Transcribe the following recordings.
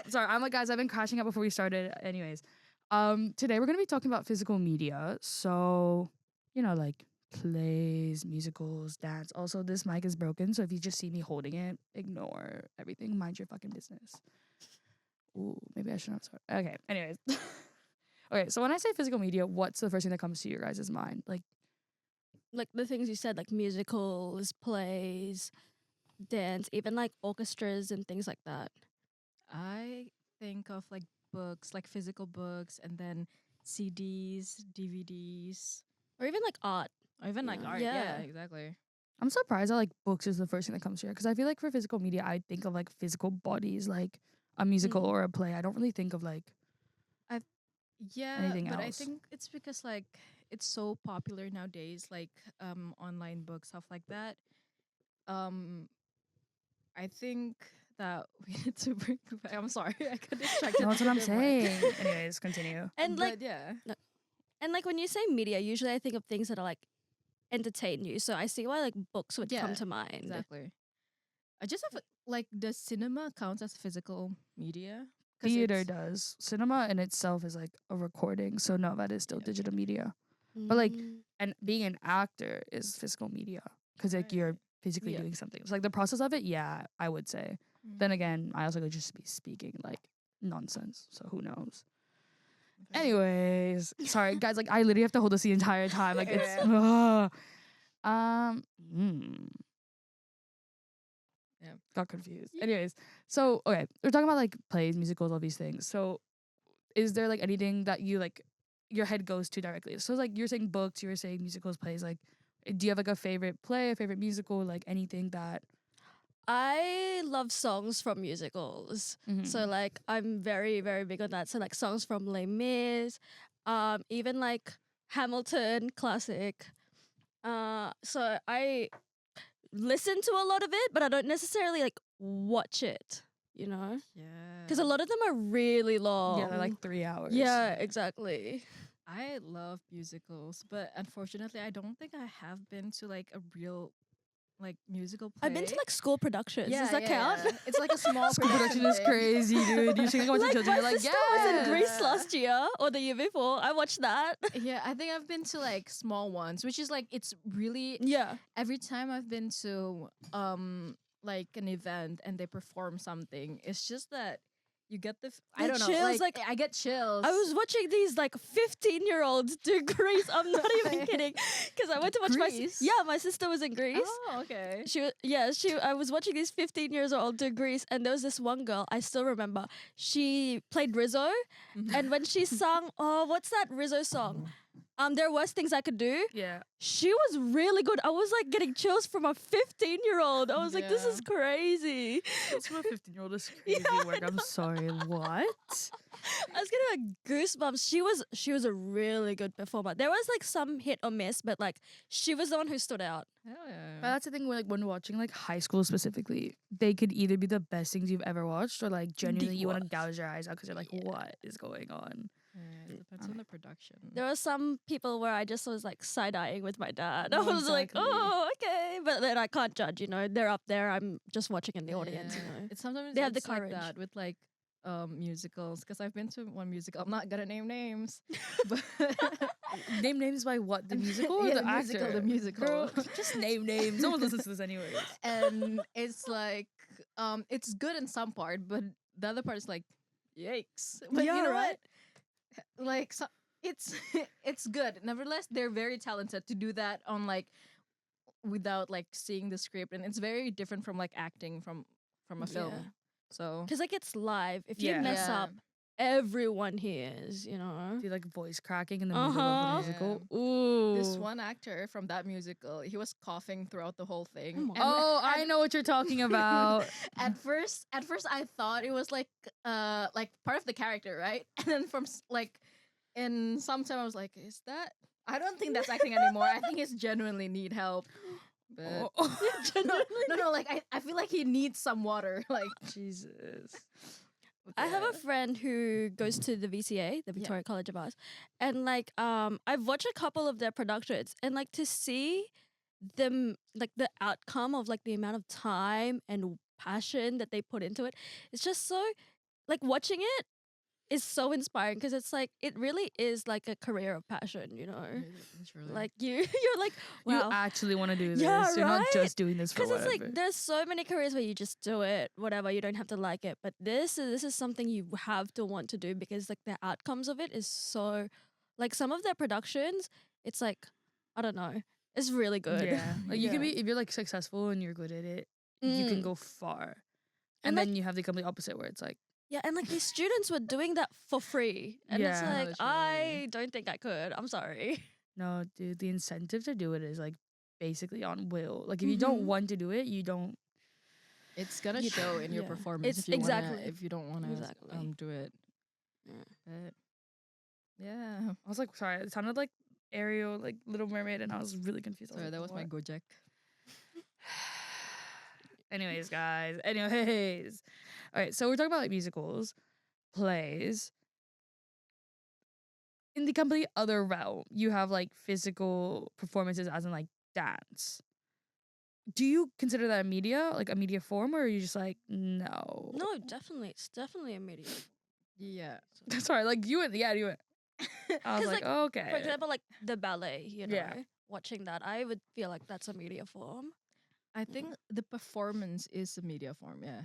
Sorry, I'm like, guys, I've been crashing out before we started. Anyways, today we're gonna be talking about physical media. So, like plays, musicals, dance. Also, this mic is broken, so if you just see me holding it, ignore everything. Mind your fucking business. Ooh, maybe I shouldn't have started. Okay, anyways. Okay, so when I say physical media, what's the first thing that comes to your guys' mind? Like the things you said, like musicals, plays, dance, even like orchestras and things like that. I think of like books, like physical books, and then CDs, DVDs, Or even like art. or even like Yeah. art. Yeah. Yeah, exactly. I'm surprised that like books is the first thing that comes here because I feel like for physical media, I think of like physical bodies, like a musical or a play. I don't really think of like Yeah, anything but I else. think it's because like it's so popular nowadays, like online books, stuff like that. Um, I think that we need to bring back. I'm sorry, I got distracted. No, that's what I'm with the mic. saying. Anyways, continue. And like But yeah, when you say media, usually I think of things that are like entertain you. So I see why like books would come Yeah, to mind. exactly. I just have like, does cinema count as physical media? 'Cause Theater it's- does. Cinema in itself is like a recording, so no, that is still Yeah. digital media. But like, Mm. and being an actor is physical media because like you're Right. physically Yeah. doing something. So like the process of it, yeah, I would say. Then again, I also could just be speaking like nonsense, so who knows? Okay. Anyways, sorry guys, like I literally have to hold this the entire time. Like it's hmm. Yeah. Got confused. Anyways, so okay, we're talking about like plays, musicals, all these things. So is there like anything that you like your head goes to directly? So like you're saying books, you were saying musicals, plays, like do you have like a favorite play, a favorite musical, like anything that I love songs from musicals. So like I'm very, very big on that. So like songs from Les Mis, even like Hamilton classic. So I listen to a lot of it, but I don't necessarily like watch it, you know? Yeah. Because a lot of them are really long. yeah, they're like 3 hours. Yeah, exactly. I love musicals, but unfortunately, I don't think I have been to like a real like musical play. I've been to like school productions. yeah, Does that yeah, count? yeah. It's like a small School production is thing. crazy, dude. You should go watch the Like children. my You're like, sister was in Greece Yeah. last year or the year before. I watched that. Yeah, I think I've been to like small ones, which is like it's really Yeah. every time I've been to like an event and they perform something, it's just that you get I The don't know, chills, like, like, I get chills. I was watching these like 15-year-olds do Greece. I'm not even kidding. Because I went to watch Greece? my sister was in Greece. Oh, okay. I was watching these 15 years old do Greece, and there was this one girl I still remember. She played Rizzo, and when she sung, oh, what's that Rizzo song? There was things I could do. yeah. She was really good. I was like getting chills from a 15-year-old. I was like, this Yeah. is crazy. That's my 15-year-old is crazy work. I'm sorry. What? I was getting like goosebumps. She was a really good performer. There was like some hit or miss, but like she was the one who stood out. Hell yeah. But that's the thing, like when watching like high school specifically, they could either be the best things you've ever watched, or like genuinely you want to worst. gouge your eyes out because you're like, Yeah. what is going on? Yeah, it depends on the production. There were some people where I just was like side-eyeing with my dad. I No, was like, exactly. oh, okay. But then I can't judge, you know. They're up there. I'm just watching in the audience, you know. It's sometimes They have the it's like courage. that with like musicals, because I've been to one musical. I'm not gonna name names, but Name names by what? The musical or Yeah, the the musical, actor? the musical. Girl, just name names. No one listens to this anyways. and it's like it's good in some part, but the other part is like yikes. But Yeah, you know right? what? Like it's it's good. Nevertheless, they're very talented to do that on like without like seeing the script, and it's very different from like acting from a film. Yeah. So Because like it's live. If you Yeah. mess Yeah. up, everyone hears, you know. Do like voice cracking in the middle of Uh-huh. the musical. Yeah. Ooh. this one actor from that musical, he was coughing throughout the whole thing. Oh my- And Oh, I know what you're talking about. at first I thought it was like part of the character, right? And then from like in some time I was like, is that? I don't think that's acting anymore. I think he's genuinely need help. But no, like I feel like he needs some water. Like Jesus. I have yeah. a friend who goes to the VCA, the Victoria College of Arts, and like I've watched a couple of their productions, and like to see them like the outcome of like the amount of time and passion that they put into it, it's just so like watching it is so inspiring because it's like it really is like a career of passion, you know. It's really Like you're like, You wow. actually want to do this. Yeah, You're not right? just doing this for Because it's whatever. like there's so many careers where you just do it, whatever, you don't have to like it. But this is something you have to want to do because like the outcomes of it is so, like some of their productions, it's like I don't know, it's really good. Yeah. Like you can Yeah. be, if you're like successful and you're good at it, you can Mm. go far. And, And like- then you have the complete opposite where it's like, Yeah, and like these students were doing that for free, and it's Yeah. like Literally. I don't think I could. I'm sorry. no, dude, the incentive to do it is like basically on will. Like if you don't Mhm. want to do it, you don't. It's gonna You- show in your yeah. performance It's if you exactly. if you don't wanna Exactly. do it. Yeah. But yeah. I was like, sorry, it sounded like Ariel, like Little Mermaid, and I was really confused. I Sorry, like, that was my what? Gojek. Anyways, guys. Anyways. All right, so we're talking about like musicals, plays. In the complete other realm, you have like physical performances as in like dance. Do you consider that a media, like a media form, or are you just like, no? No, definitely, it's definitely a media. Yeah. Sorry, like you went, yeah, you went. I was 'Cause, like, like, okay. For example, like the ballet, you know, Yeah. watching that, I would feel like that's a media form. I think the performance is a media form, yeah.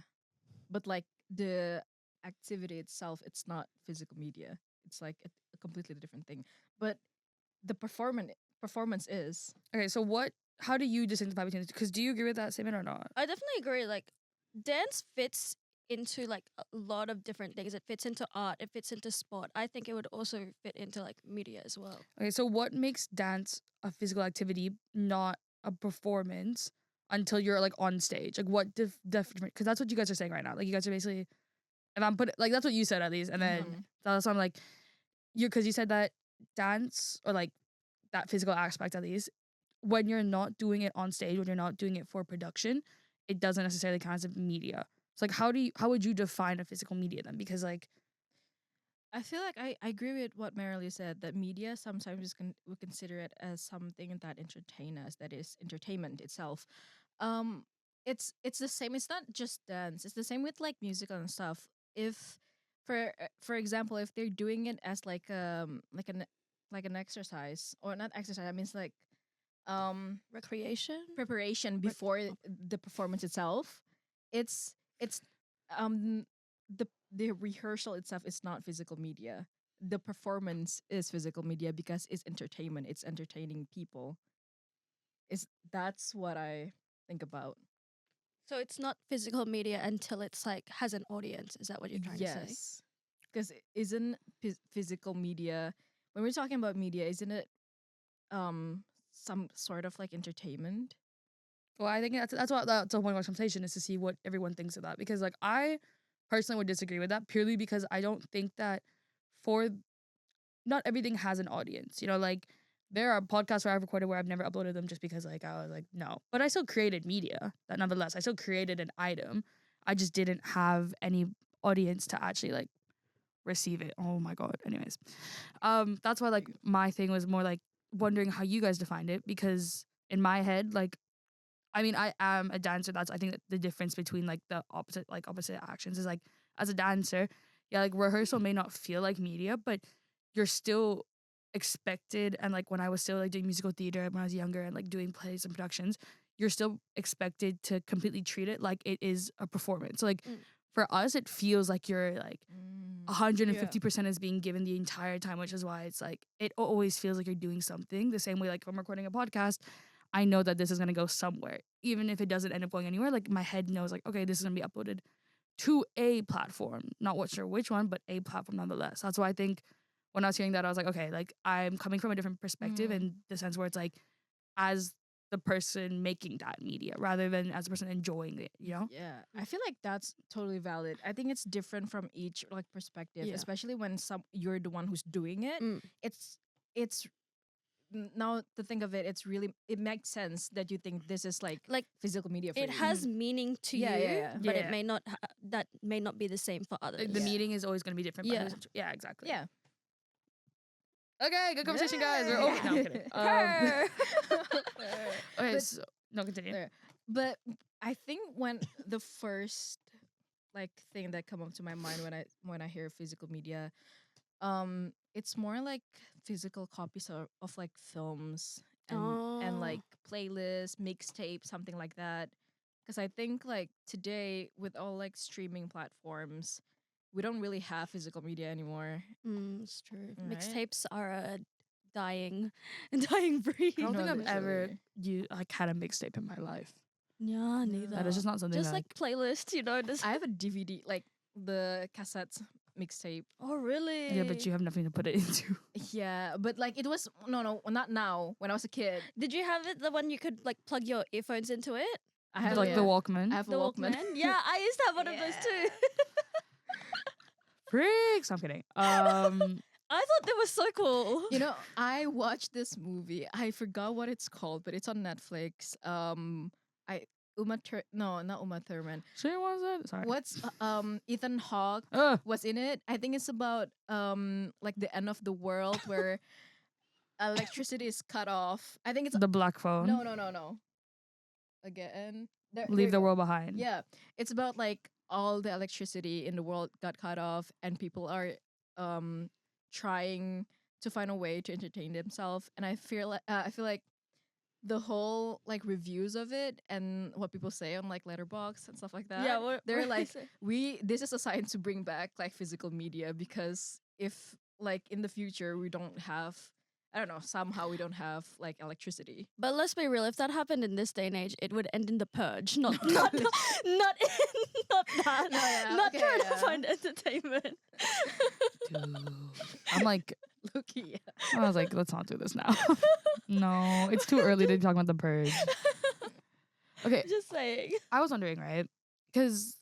But like the activity itself, it's not physical media. It's like a completely different thing. But the performance is. Okay, so how do you distinguish between the two? Because do you agree with that statement or not? I definitely agree. Like, dance fits into like a lot of different things. It fits into art. It fits into sport. I think it would also fit into like media as well. Okay, so what makes dance a physical activity, not a performance, until you're like on stage? Like what because that's what you guys are saying right now. Like you guys are basically, if I'm putting, like that's what you said at least, and then Mhm. that's why I'm like, because you said that dance or like that physical aspect at least, when you're not doing it on stage, when you're not doing it for production, it doesn't necessarily count as a media. It's like how would you define a physical media then? Because like I feel like I agree with what Marileigh said that media sometimes we consider it as something that entertain us, that is entertainment itself. Um, it's the same. It's not just dance. It's the same with like musical and stuff. If for example, if they're doing it as like an exercise or not exercise, I mean it's like Recreation. preparation before the performance itself. It's um the rehearsal itself is not physical media. The performance is physical media because it's entertainment. It's entertaining people. Is That's what I think about. So it's not physical media until it's like has an audience. Is that what you're trying to say? Yes, because isn't physical media, when we're talking about media, isn't it some sort of like entertainment? well, I think that's the whole point of our conversation is to see what everyone thinks of that. Because like I personally would disagree with that purely because I don't think that for not everything has an audience. You know, like there are podcasts where I've recorded where I've never uploaded them just because like I was like, no. But I still created media that nonetheless. I still created an item. I just didn't have any audience to actually like receive it. Oh my god. Anyways. That's why like my thing was more like wondering how you guys defined it because in my head, like I mean, I am a dancer. That's I think that the difference between like the opposite actions is like as a dancer, yeah, like rehearsal may not feel like media, but you're still expected. And like when I was still like doing musical theater when I was younger and like doing plays and productions, you're still expected to completely treat it like it is a performance. So like Mm. for us, it feels like you're like Mm. 150% is being given the entire time, which is why it's like it always feels like you're doing something. The same way like if I'm recording a podcast, I know that this is gonna go somewhere. Even if it doesn't end up going anywhere, like my head knows like, okay, this is gonna be uploaded to a platform. Not sure which one, but a platform nonetheless. That's why I think when I was hearing that, I was like, okay, like I'm coming from a different perspective in the sense where it's like as the person making that media rather than as a person enjoying it, you know? Yeah, I feel like that's totally valid. I think it's different from each like perspective, Yeah. especially when you're the one who's doing it. Mm. It's now to think of it, it makes sense that you think this is like Like physical media for it you. has meaning to Yeah, you, yeah, yeah. but Yeah. it may not. That may not be the same for others. The meeting is always gonna be different. But Yeah. yeah, exactly. Yeah. Okay, good conversation, guys. We're over. No, I'm kidding. Purr. Okay, But- so, no, continue. There. But I think when the first like thing that come up to my mind when I hear physical media. It's more like physical copies of like films and Oh. like playlists, mixtapes, something like that. Because I think like today with all like streaming platforms, we don't really have physical media anymore, It's true. right? Mixtapes are a dying, dying breed. I don't No, think I've ever literally. had a mixtape in my life. Yeah, neither. That is just not something Just that like playlists, you know. Just I have a DVD, like the cassettes mixtape. oh really? yeah, but you have nothing to put it into. Yeah, but like it was no, not now. When I was a kid, Did you have it the one you could like plug your earphones into it? I have Like yeah, the Walkman. I have The a Walkman. Yeah, I used to have one of those too. Freaks. I'm kidding. I thought they were so cool. You know, I watched this movie. I forgot what it's called, but it's on Netflix. No, not Uma Thurman. She was it. Sorry. What's Ethan Hawke Ugh. was in it? I think it's about like the end of the world where electricity is cut off. I think it's The black phone. no. Again, there Leave you the go. world behind. Yeah, it's about like all the electricity in the world got cut off, and people are trying to find a way to entertain themselves. And I feel like the whole like reviews of it and what people say on like Letterboxd and stuff like that. Yeah, they're like, this is a sign to bring back like physical media, because if like in the future we don't have, I don't know, somehow we don't have like electricity. But let's be real, if that happened in this day and age, it would end in the purge, not not not that. No, yeah, not okay, trying to yeah. find entertainment. Dude. I'm like, Loki, I was like, let's not do this now. No, it's too early to talk about the purge. Okay, Just saying. I was wondering, right? Because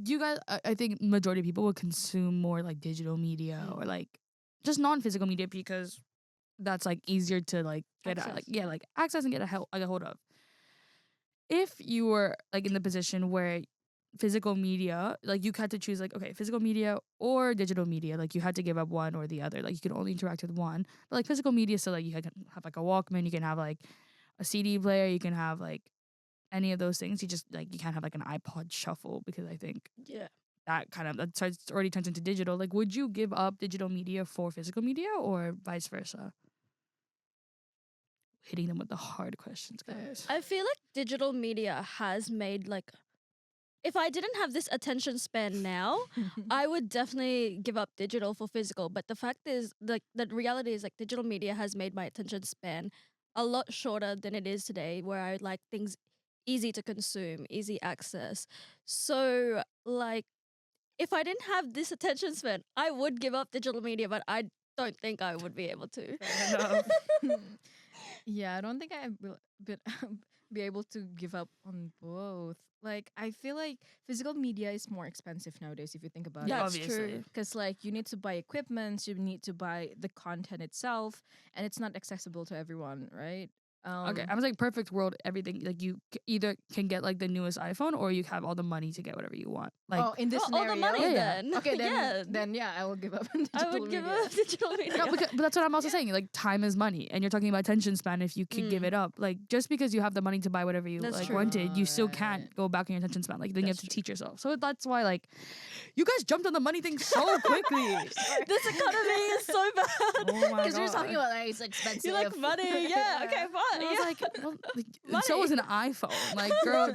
you guys, I think majority of people would consume more like digital media or like just non-physical media because that's like easier to like get Access. like access and get a hold of. If you were like in the position where physical media, like you had to choose like, okay, physical media or digital media, like you had to give up one or the other, like you could only interact with one, but like physical media, so like you can have like a Walkman, you can have like a CD player, you can have like any of those things. You just like, you can't have like an iPod shuffle because I think Yeah. that kind of already turns into digital. Like, would you give up digital media for physical media or vice versa? Hitting them with the hard questions, guys. I feel like digital media has made like, if I didn't have this attention span now, I would definitely give up digital for physical. But the fact is, like, the reality is, like, digital media has made my attention span a lot shorter than it is today, where I like things easy to consume, easy access. So, like, if I didn't have this attention span, I would give up digital media, but I don't think I would be able to. Fair enough. Yeah, I don't think I will be able to give up on both. Like, I feel like physical media is more expensive nowadays if you think about Yeah, it. That's obviously. true. Because like you need to buy equipment, you need to buy the content itself, and it's not accessible to everyone, right? Okay, I was like, perfect world, everything. Like, you either can get like the newest iPhone or you have all the money to get whatever you want. Like, oh, in this All scenario, the money Yeah, yeah. then. okay, yeah. then yeah, I will give up. I would give up digital media. no, but that's what I'm also saying. Like, time is money, and you're talking about attention span. If you could give Mm. it up, like just because you have the money to buy whatever you That's like true. wanted, you still Right. can't go back on your attention span. Like, then you have That's to true. teach yourself. So that's why, like, you guys jumped on the money thing so quickly. This economy is so bad. Oh my Because we were talking God. about like it's expensive. You like money? Yeah. Okay, fine. And I was yeah. like, well, like, Money. so is an iPhone. Like, girl,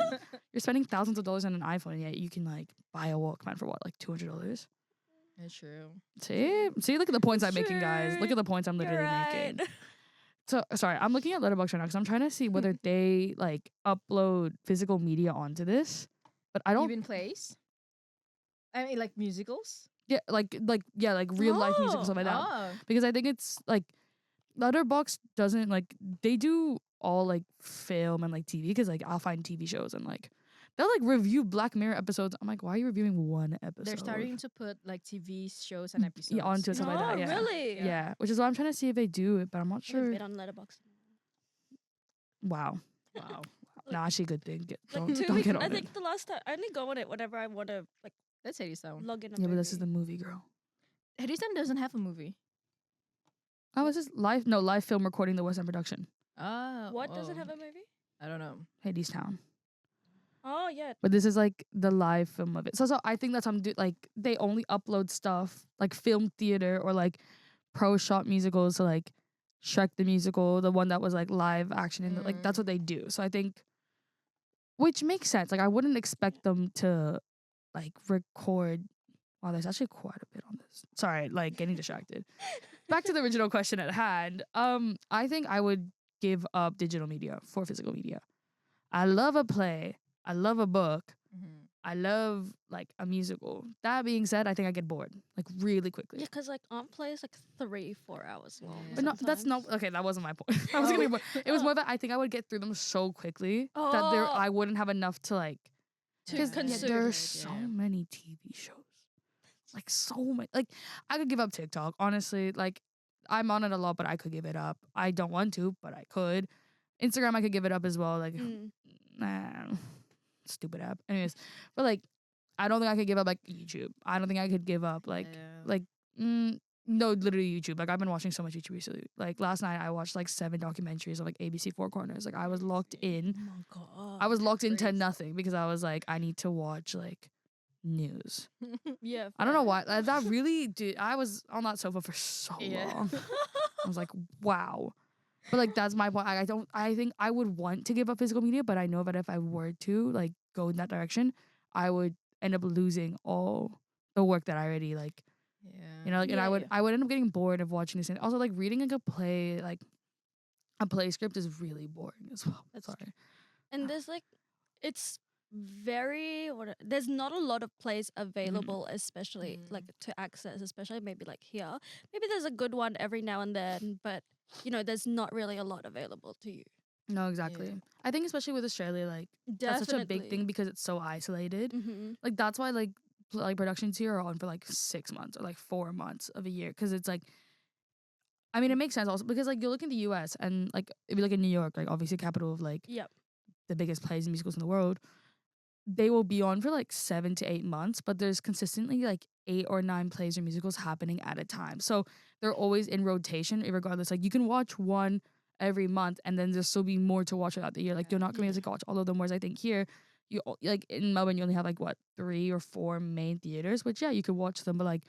you're spending thousands of dollars on an iPhone, and yet you can like buy a Walkman for what, like $200? That's true. See, look at the points I'm making, guys. Look Sure, at the points I'm You're literally right. making. So sorry, I'm looking at Letterboxd right now because I'm trying to see whether they like upload physical media onto this, but I don't. Even plays. I mean, like musicals. Yeah, like real life music and stuff like that. Oh. Because I think it's like Letterboxd doesn't like, they do all like film and like TV, because like I'll find TV shows and like they'll like review Black Mirror episodes. I'm like, why are you reviewing one episode? They're starting to put like TV shows and episodes. yeah, onto stuff like that. Oh, Yeah. really? Yeah, which is why I'm trying to see if they do it, but I'm not I've sure. been on Letterboxd. Wow. Wow. No, actually, good thing. Like Don't 2 don't weeks. get on I it. think the last time I only go on it whenever I want to like That's Eddystone. log in. A Yeah, but this is the movie. movie, girl. Eddystone doesn't have a movie. Oh, it's just live film recording the West End production. Oh. What doesn't have a movie? I don't know. Hadestown. Oh yeah. But this is like the live film of it. So I think that's like they only upload stuff like film theater or like pro shot musicals. So like Shrek the musical, the one that was like live action, and like that's what they do. So I think, which makes sense. Like I wouldn't expect them to like record. Wow, there's actually quite a bit on this. Sorry, like getting distracted. Back to the original question at hand. I think I would give up digital media for physical media. I love a play. I love a book. I love like a musical. That being said, I think I get bored like really quickly. Yeah, because like aren't plays like 3-4 hours long. But no, that's not okay. That wasn't my point. I was gonna be bored. It was more that I think I would get through them so quickly that I wouldn't have enough to like. Because there are so many TV shows, like so many. Like I could give up TikTok. Honestly, like I'm on it a lot, but I could give it up. I don't want to, but I could. Instagram, I could give it up as well. Like, nah, stupid app. Anyways, but like, I don't think I could give up like YouTube. I don't think I could give up like no, literally YouTube. Like I've been watching so much YouTube recently. Like last night I watched like 7 documentaries of like ABC Four Corners. Like I was locked in. Oh my god. I was locked into nothing because I was like, I need to watch like news. Yeah. I don't know why. That really did. I was on that sofa for so long. I was like, wow. But like that's my point. I think I would want to give up physical media, but I know that if I were to like go in that direction, I would end up losing all the work that I already like. Yeah. You know, like, and I would end up getting bored of watching this. And also, like reading like a play script is really boring as well. That's Sorry. true. And there's like, it's very there's not a lot of plays available, especially like to access, especially maybe like here. Maybe there's a good one every now and then, but you know, there's not really a lot available to you. No, exactly. Yeah. I think especially with Australia, like that's such a big thing because it's so isolated. Like that's why like productions here are on for like 6 months or like 4 months of a year because it's like. I mean, it makes sense also because like you look in the U.S. and like if you look in New York, like obviously capital of like the biggest plays and musicals in the world, they will be on for like 7 to 8 months, but there's consistently like 8 or 9 plays or musicals happening at a time. So they're always in rotation, regardless. Like you can watch one every month, and then there'll still be more to watch throughout the year. Like you're not gonna be able to watch all of them. Whereas I think here, you like in Melbourne, you only have like what 3 or 4 main theaters, which you could watch them, but like.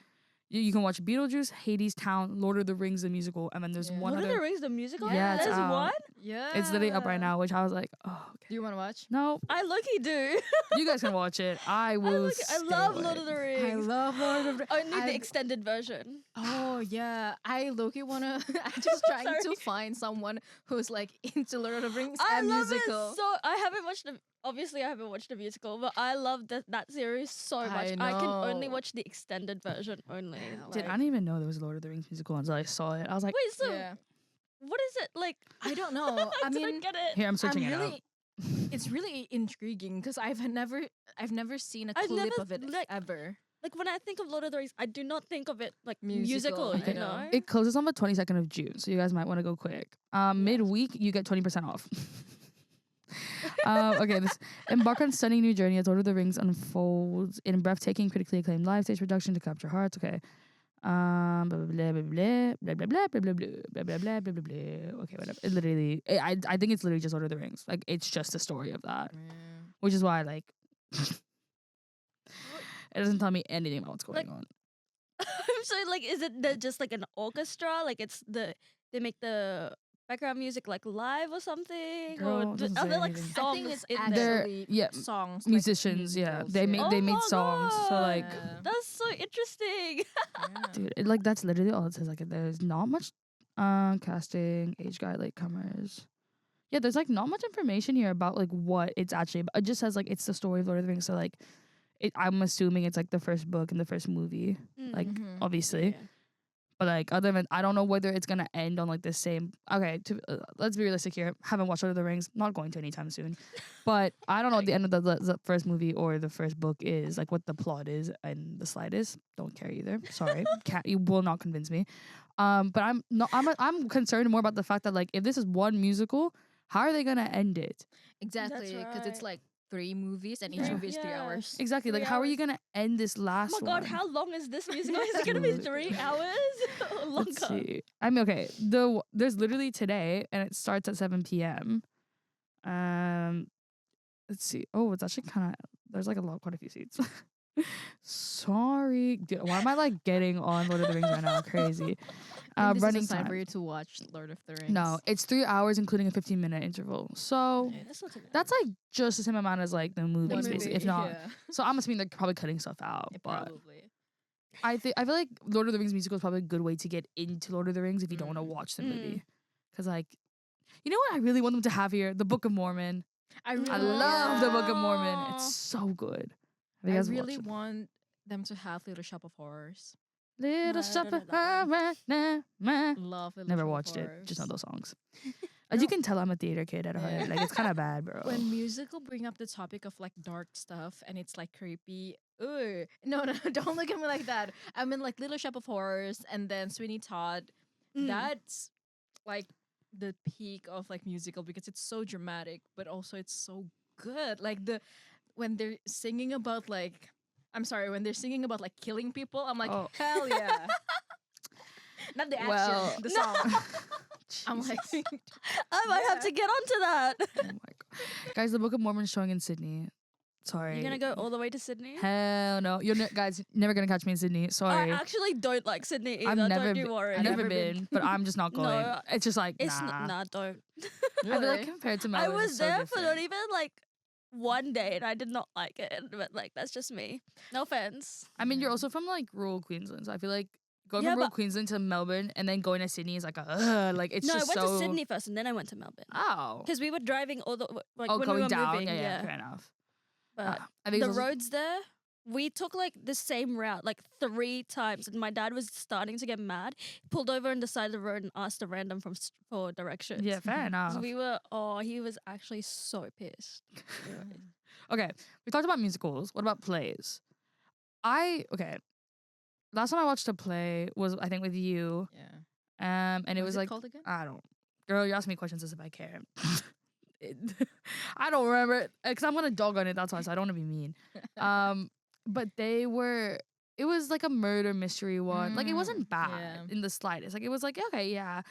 You can watch Beetlejuice, Hades Town, Lord of the Rings, the musical, and then there's one Lord other. of the Rings, the musical? Yeah, there's one? Yeah. It's literally up right now, which I was like, oh, okay. Do you want to watch? No. I look-y do. You guys can watch it. I will I love Lord of the Rings. I love Lord of the Rings. Only the extended version. Oh yeah, I low-key wanna. I'm just trying to find someone who's like into Lord of the Rings and love musical. it so. I haven't watched the. Obviously, I haven't watched the musical, but I love that series so much. I can only watch the extended version only. I didn't even know there was a Lord of the Rings musical until I saw it. I was like, wait, so what is it like? I don't know. I mean, get it. Here, I'm searching it out. It's really intriguing because I've never seen a clip of it ever. Like when I think of Lord of the Rings, I do not think of it like musical. You know, it closes on the 22nd of June, so you guys might want to go quick. Midweek, you get 20% off. Okay, this embark on stunning new journey as Lord of the Rings unfolds in breathtaking, critically acclaimed live stage production to capture hearts. Okay, blah blah blah blah blah blah blah blah blah blah blah blah blah blah blah. Okay, whatever. It literally, I think it's literally just Lord of the Rings. Like it's just the story of that, which is why like it doesn't tell me anything about what's going on. I'm sorry. Like, is it just like an orchestra? Like it's they make the background music like live or something? Girl, or are there like songs? I think it's in actually there? songs. Musicians, like they made songs. So like that's so interesting. dude, like that's literally all it says. Like there's not much casting, age guide, latecomers. Yeah, there's like not much information here about like what it's actually about. It just says like it's the story of Lord of the Rings. So like I'm assuming it's like the first book and the first movie. Like obviously. Yeah. But like other than I don't know whether it's gonna end on like the same. Okay, let's be realistic here. Haven't watched Lord of the Rings. Not going to anytime soon. But I don't know what the end of the first movie or the first book is. Like what the plot is and the slide is. Don't care either. Sorry, you will not convince me. But I'm concerned more about the fact that like if this is one musical, how are they gonna end it? Exactly, because it's like 3 movies and each movie is 3 hours. Exactly. Like how are you gonna end this last one? Oh my god, how long is this musical? Is it gonna be 3 hours? Or longer? Let's see. I mean, okay. There's literally today, and it starts at 7 p.m. let's see. Oh, it's actually kind of there's like quite a few seats. Sorry, why am I like getting on Lord of the Rings right now? Crazy. This Running is a time for time. you to watch Lord of the Rings. No, it's 3 hours, including a 15-minute interval. So Okay, that's not too bad. that's like just the same amount as like the movies, One basically, movie, if not. yeah. So I'm assuming they're probably cutting stuff out. Yeah, But probably. I feel like Lord of the Rings musical is probably a good way to get into Lord of the Rings if you don't want to watch the movie. Because like, you know what I really want them to have here? The Book of Mormon. I love the Book of Mormon. It's so good. Have you I guys really watched it? want them to have Little Shop of Horrors. Little No, I Shop don't of know that Horrors. Love Little Never Shop of watched it. Just know Horrors. those songs. As you can tell, I'm a theater kid at heart. Yeah. Like it's kind of bad, bro. When musical bring up the topic of like dark stuff and it's like creepy, no, don't look at me like that. I mean like Little Shop of Horrors and then Sweeney Todd. That's like the peak of like musical because it's so dramatic, but also it's so good. Like when they're singing about like, I'm sorry, when they're singing about like killing people, I'm like, Oh. hell yeah. Not the action, Well, the song. I'm like, I might have to get onto that. Oh my god, guys! The Book of Mormon is showing in Sydney. Sorry. You're gonna go all the way to Sydney? Hell no, you're guys never gonna catch me in Sydney. Sorry. I actually don't like Sydney either. I've never, don't you worry. I've never been, but I'm just not No, going. It's just like It's nah. nah, don't. I feel like compared to I Melbourne, was it's so there for different. not even like one day and I did not like it. But like that's just me. No offense. I mean, you're also from like rural Queensland, so I feel like going Yeah, from rural but- Queensland to Melbourne and then going to Sydney is like like it's No, I just went so. to Sydney first and then I went to Melbourne. Oh. Because we were driving all the like Oh, when going we were down. moving. Yeah, fair enough. But I think the it's also- roads there, we took like the same route like 3 times, and my dad was starting to get mad. He pulled over on the side of the road and asked a random for directions. Yeah, fair enough. So he was actually so pissed. Okay, we talked about musicals. What about plays? Last time I watched a play was I think with you. yeah. And it was like called again? I don't. Girl, you ask me questions as if I care. I don't remember it because I'm gonna dog on it. That's why, so I don't want to be mean. But it was like a murder mystery one. Like it wasn't bad yeah. in the slightest. Like it was like okay, yeah.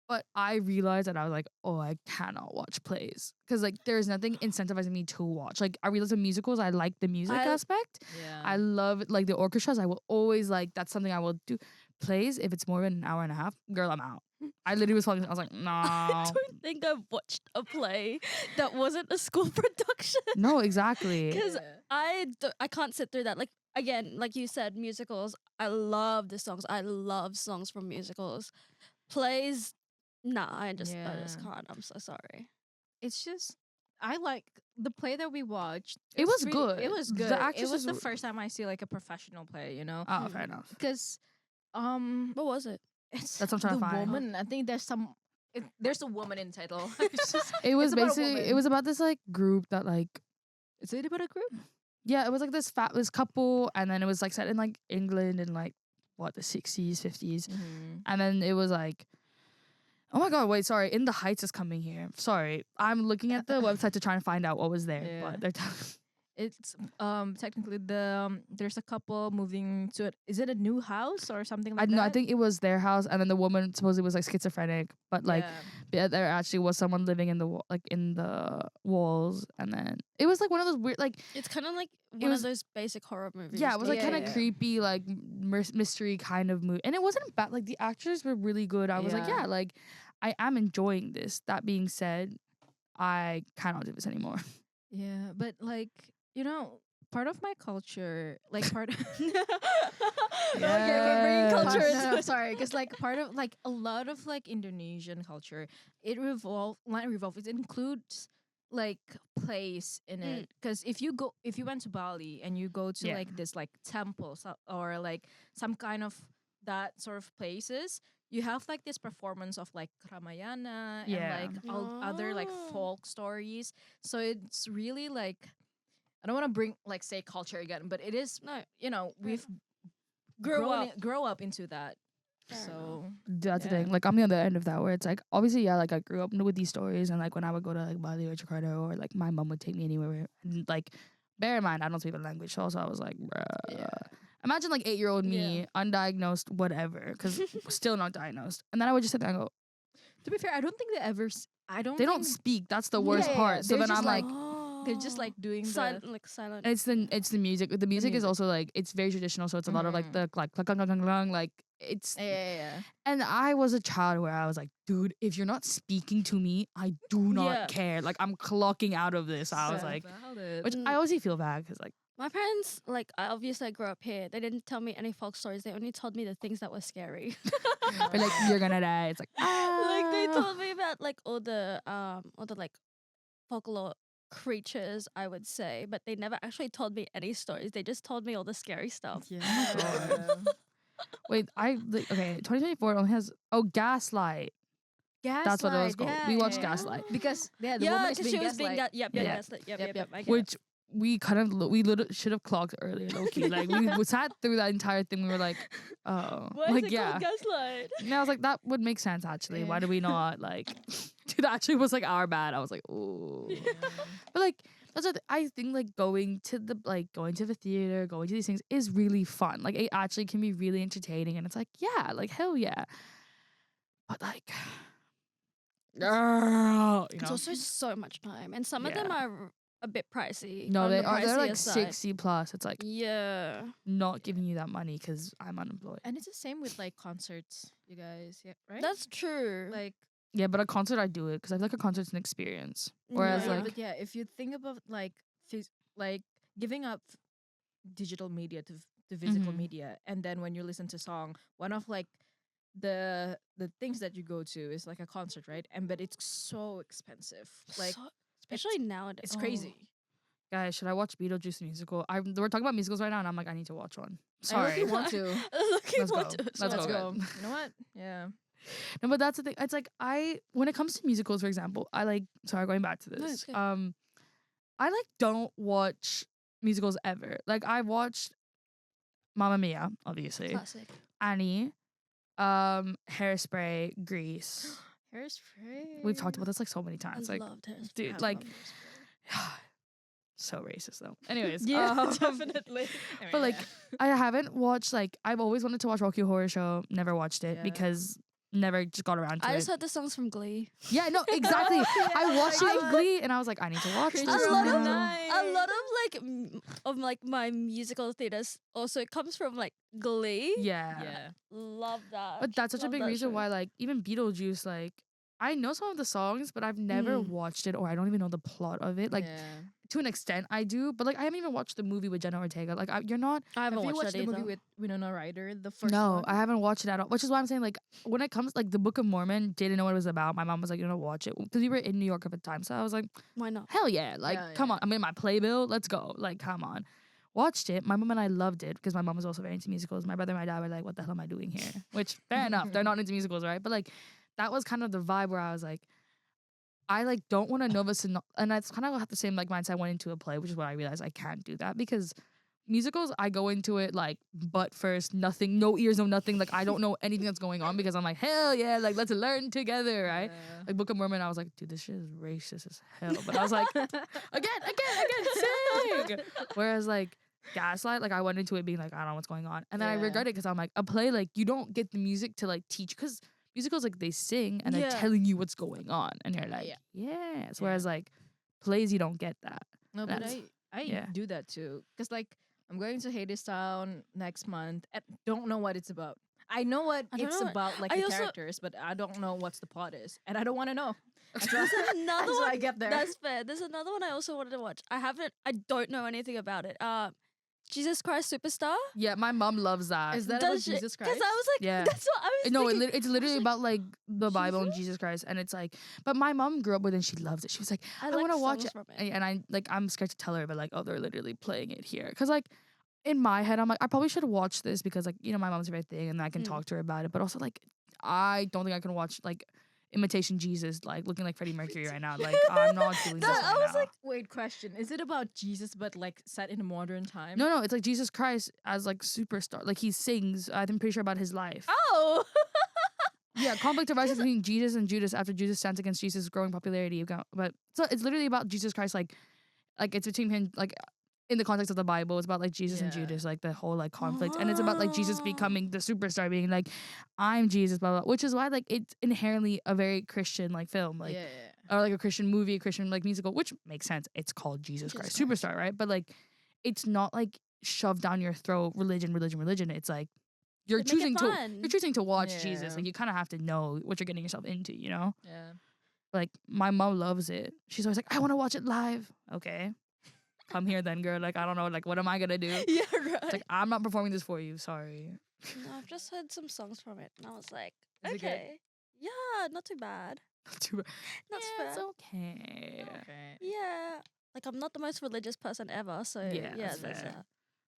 But I realized that I was like, oh, I cannot watch plays because like there's nothing incentivizing me to watch. Like I realized in musicals, I like the music aspect. Yeah. I love like the orchestras. I will always like that's something I will do. Plays if it's more than an hour and a half, girl, I'm out. I literally was falling. I was like, no, I don't think I've watched a play that wasn't a school production. no, exactly. Because I can't sit through that. Like again, like you said, musicals. I love the songs. I love songs from musicals. Plays, nah. I just Yeah. can't. I'm so sorry. It's just I like the play that we watched. It was pretty- good. It was The good. It actresses was the were- first time I see like a professional play. You know, Oh, fair enough. because What was it? it's That's what I'm trying the to find. woman. I think there's a woman in title. It's just- It was it's about a basically woman. it was about this like group that like Is it about a group? yeah, it was like this couple, and then it was like set in like England in like what the 60s, 50s, and then it was like. Oh my god! Wait, sorry. In the Heights is coming here. Sorry, I'm looking at the website to try and find out what was there. Yeah. But they're It's technically there's a couple moving to it. Is it a new house or something like that? I think it was their house, and then the woman supposedly was like schizophrenic, but like there actually was someone living in the in the walls, and then it was like one of those weird like It's kind of like one was- of those basic horror movies. yeah, it was like Yeah, kind of yeah. creepy like mystery kind of movie, and it wasn't bad. Like the actors were really good. I was like, Yeah. yeah, like I am enjoying this. That being said, I cannot do this anymore. Yeah, but like part of my culture, like part. Okay, bringing culture Part- into no, it. sorry, because like part of like a lot of like Indonesian culture, it it includes like place in it. Because if you went to Bali and you go to Yeah. like this like temples or like some kind of that sort of places, you have like this performance of like Ramayana Yeah. and like all other like Oh. folk stories. So it's really like I don't want to say culture again, but it is No, we've grow grow up into that. Fair So That's the Yeah. thing. Like I'm the other end of that where it's like obviously yeah, like I grew up with these stories, and like when I would go to like Bali or Jakarta or like my mom would take me anywhere, and like bear in mind I don't speak the language, so also I was like, bruh. Imagine like 8-year-old me, undiagnosed, whatever, because still not diagnosed, and then I would just sit there and go, to be fair, I don't think they ever. I don't. they don't think- speak. That's the Yeah, worst yeah, part. yeah. So They're then just I'm like, They're just like doing the silent. It's the music. The music is music. also like it's very traditional, so it's a lot of like the like clang, clang, clang, clang, like it's. yeah. And I was a child where I was like, dude, if you're not speaking to me, I do not Yeah. care. Like I'm clocking out of this. I was So like, valid. which I honestly feel bad because like My parents, like, I grew up here. They didn't tell me any folk stories. They only told me the things that were scary. they're like you're gonna die. It's like Like they ah. told me about like all the like folklore creatures, I would say, but they never actually told me any stories. They just told me all the scary stuff. Yeah. Wait, okay. 2024 only has Gaslight. Gaslight. That's what it was called. We watched yeah. Gaslight. Because the woman Yeah, is because being she was being gaslight. Yeah. gaslit. Yep. I get it. Which we kind of we literally should have clocked earlier, low key. Like we sat through that entire thing. We were like, oh, Why like is it called gaslight? And I was like, that would make sense actually. Why do we not like? Dude, that actually was like our bad. I was like, oh, but like that's what I think. Like going to the theater, going to these things is really fun. Like it actually can be really entertaining, and it's like yeah, like hell yeah. But like, girl, you It's know. also so much time, and some of them Yeah. are a bit pricey. No, on they the are. They're like pricier side. 60 plus. It's like Yeah. not giving you that money because I'm unemployed. And it's the same with like concerts, you guys. Yeah, right? That's true. like Yeah, but a concert I do it because I feel like a concert's an experience. Whereas Yeah. like but yeah, if you think about like like giving up digital media to physical Mhm. media, and then when you listen to song, one of like the things that you go to is like a concert, right? And but it's so expensive. Like So- especially nowadays. it's crazy. guys, should I watch Beetlejuice the musical? We're talking about musicals right now, and I'm like, I need to watch one. I Sorry. really want to. Let's go. So Let's let's go. go. You know what? Yeah. No, but that's the thing. It's like when it comes to musicals, for example, I like. Sorry, going back to No, this. it's good. I like don't watch musicals ever. Like I watched Mamma Mia, obviously, Classic. Annie, Hairspray, Grease. Hairspray. We've talked about this like so many times. I Like, loved Hairspray. dude, I like, love Hairspray. so racist though. Anyways, definitely. But like, I haven't watched like I've always wanted to watch Rocky Horror Show. Never watched it Yeah. because never just got around to I it. just heard the songs from Glee. Yeah, no, exactly. I watched it in God. Glee, and I was like, I need to watch Cringe this. A lot of now. a lot of like my musical theaters also comes from like Glee. Yeah. yeah. Love that. But that's such a Love big that reason show. why, like, even Beetlejuice, like, I know some of the songs, but I've never watched it, or I don't even know the plot of it. Like, to an extent, I do, but like, I haven't even watched the movie with Jenna Ortega. Like, you're not. I haven't Have you watched watched that the either. movie with Winona Ryder? The first No, one? I haven't watched it at all. Which is why I'm saying, like, when it comes, like, the Book of Mormon, didn't know what it was about. My mom was like, you know, watch it. Because we were in New York at the time. So I was like, Why not? hell yeah. Like, Yeah, come yeah. on. I'm in my playbill. Let's go. Like, come on. Watched it. My mom and I loved it because my mom was also very into musicals. My brother and my dad were like, what the hell am I doing here? Which, fair enough. They're not into musicals, right? But, like, that was kind of the vibe where I was like, I like don't want to know this, and that's kind of the same like mindset I went into a play, which is what I realized I can't do that because musicals I go into it like butt first, nothing, no ears, no nothing. Like I don't know anything that's going on because I'm like hell yeah, like let's learn together, right? Like Book of Mormon, I was like, dude, this shit is racist as hell. But I was like, again, sing. Whereas like Gaslight, like I went into it being like I don't know what's going on, and then I Yeah. regret it because I'm like a play, like you don't get the music to like teach because musicals like they sing and they're Yeah. telling you what's going on and you're like Yeah. yes, whereas like plays you don't get that. No, but That's- I yeah. do that too. Because like I'm going to Hadestown next month and don't know what it's about. I know what I don't it's know. about, like I the also- characters, but I don't know what's the plot is, and I don't want to know. There's another Until one. I get there. That's fair. There's another one I also wanted to watch. I don't know anything about it. Jesus Christ Superstar. Yeah, my mom loves that. Is that Does about she- Jesus Christ? Because I was like, Yeah. that's what I was No, thinking. it's literally like, about like the Bible and Jesus Christ, and it's like. But my mom grew up with it, and she loves it. She was like, I like want to watch songs it, from it. and I like I'm scared to tell her, but like, oh, they're literally playing it here, because like in my head, I'm like, I probably should watch this because like you know my mom's favorite thing, and I can talk to her about it. But also like, I don't think I can watch like Imitation Jesus, like looking like Freddie Mercury right now. Like I'm not doing this. I right was now. like, Wait, question: is it about Jesus, but like set in a modern time? No, it's like Jesus Christ as like superstar. Like he sings. I'm pretty sure about his life. oh. Yeah, conflict arises between Jesus and Judas after Judas stands against Jesus' growing popularity. But so it's literally about Jesus Christ. Like it's between him. Like in the context of the Bible, it's about like Jesus and Yeah. Judas, like the whole like conflict, and it's about like Jesus Oh. becoming the superstar, being like, I'm Jesus, blah blah. Which is why like it's inherently a very Christian like film. Like yeah. or like a Christian movie, a Christian like musical, which makes sense. It's called Jesus Christ Superstar, right? But like, it's not like shoved down your throat. Religion. It's like you're choosing to watch Jesus. Like you kind of have to know what you're getting yourself into, you know? Yeah. Like my mom loves it. She's always like, I want to watch it live. Okay, come here then, girl. Like I don't know. Like what am I gonna do? Yeah, right. It's like I'm not performing this for you. Sorry. No, I've just heard some songs from it, and I was like, Is it good? okay, yeah, not too bad. Not too bad. Not too Yeah, it's bad. okay. Okay. Yeah, like I'm not the most religious person ever, so Yeah, yeah, that's there's fair. that.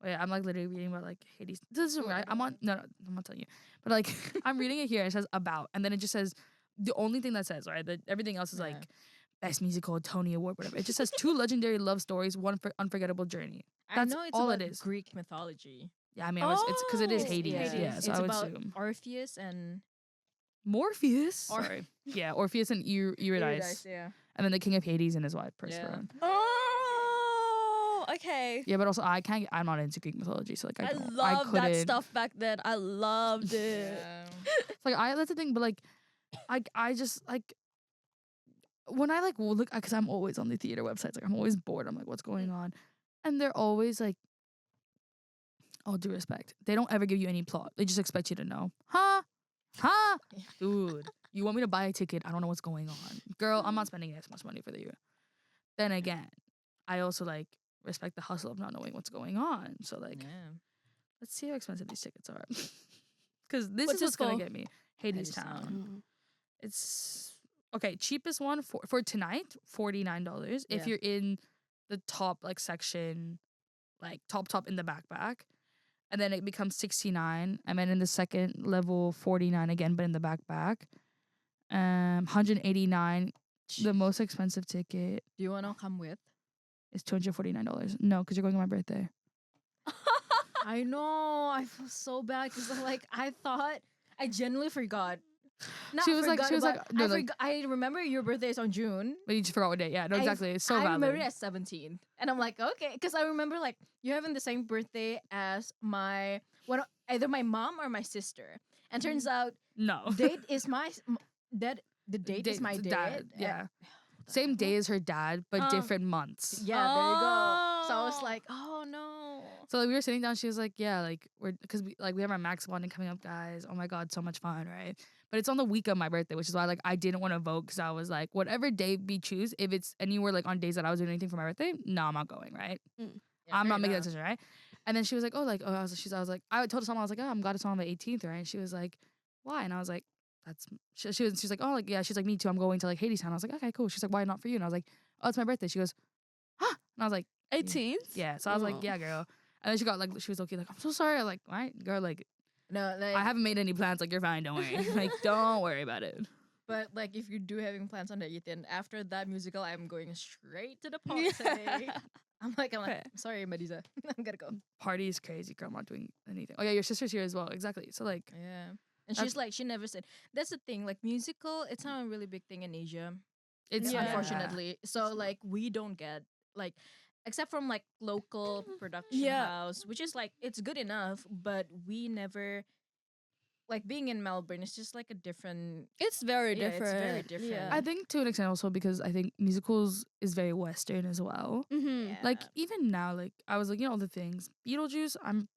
Wait, I'm like literally reading about like Hades. This is Ooh, right. I I'm don't on. No, I'm not telling you. But like, I'm reading it here. It says about, and then it just says the only thing that says right. That everything else is like best musical, Tony Award, whatever. It just says 2 legendary love stories, one unforgettable journey. That's I know it's all about it is. Greek mythology. Yeah, I mean, it's because it is Oh. Hades. Hades. Yeah, so it's I would about assume Orpheus and Morpheus. Or- Sorry. Yeah, Orpheus and Eurydice, Yeah. and then the king of Hades and his wife Persephone. Oh, okay. Yeah, but also I'm not into Greek mythology, so like I loved that couldn't- stuff back then. I loved it. Yeah. It's like that's the thing, but like I just like when I like will look because I'm always on the theater websites, like I'm always bored. I'm like, what's going on? And they're always like, all due respect, they don't ever give you any plot. They just expect you to know, huh? Dude, you want me to buy a ticket? I don't know what's going on, girl. I'm not spending this much money for you. Then again, I also like respect the hustle of not knowing what's going on. So like, let's see how expensive these tickets are. Because this What's is what's this gonna for? get me. Hades Hades Town. Mm. It's okay. Cheapest one for tonight, $49. If Yeah. you're in the top like section, like top in the backpack, and then it becomes 69. And then in the second level, 49 again, but in the backpack. 189. The most expensive ticket Do you wanna come with? is $249. No, because you're going on my birthday. I know. I feel so bad because I genuinely forgot. Not She was like- forgot, she was but like- no, I, like- forgot, I remember your birthday is on June. But you just forgot what day. Yeah, no, I- exactly. It's so I valid. remember it as 17, and I'm like, okay, because I remember like you having the same birthday as either my mom or my sister, and turns out No. date is my that the date is my dad. Yeah. Same day as her dad, but Um, different months. Yeah, there you go. So I was Oh. like, oh no. So like, we were sitting down. She was like, "Yeah, like because we have our MACS bonding coming up, guys. Oh my god, so much fun, right? But it's on the week of my birthday, which is why like I didn't want to vote because I was like, whatever day we choose, if it's anywhere like on days that I was doing anything for my birthday, no, I'm not going, right? Yeah, I'm fair not making that enough. decision, right? And then she was like, I was like, I told Salma, I was like, oh, I'm glad it's on the 18th, right? And she was like, why? And I was like, she's like, oh, like yeah, she's like, me too. I'm going to like Hades Town. I was like, okay, cool. She's like, why not for you? And I was like, oh, it's my birthday. She goes, huh? And I was like, 18th? yeah. So I was like, Oh. yeah, girl. And then she got like, she was okay, like, I'm so sorry. I was like, all right, girl, like, No, like, I haven't made any plans. Like, you're fine. Don't worry. Like, don't worry about it. but like if you do having plans on the 18th, after that musical, I'm going straight to the party. Yeah. I'm like, Okay. sorry, Mediza, I'm gonna go. Party is crazy, girl. I'm not doing anything. Oh yeah, your sister's here as well. Exactly. So like, Yeah. And That's- she's like, she never said. That's the thing. Like musical, it's not a really big thing in Asia. it's Yeah. Unfortunately. So like we don't get like, except from like local production Yeah. house, which is like it's good enough, but we never. Like being in Melbourne, it's just like a different. It's very Yeah, different. it's very different. Yeah. I think to an extent also because I think musicals is very Western as well. Mm-hmm. Like even now, like I was like, all the things. Beetlejuice, I'm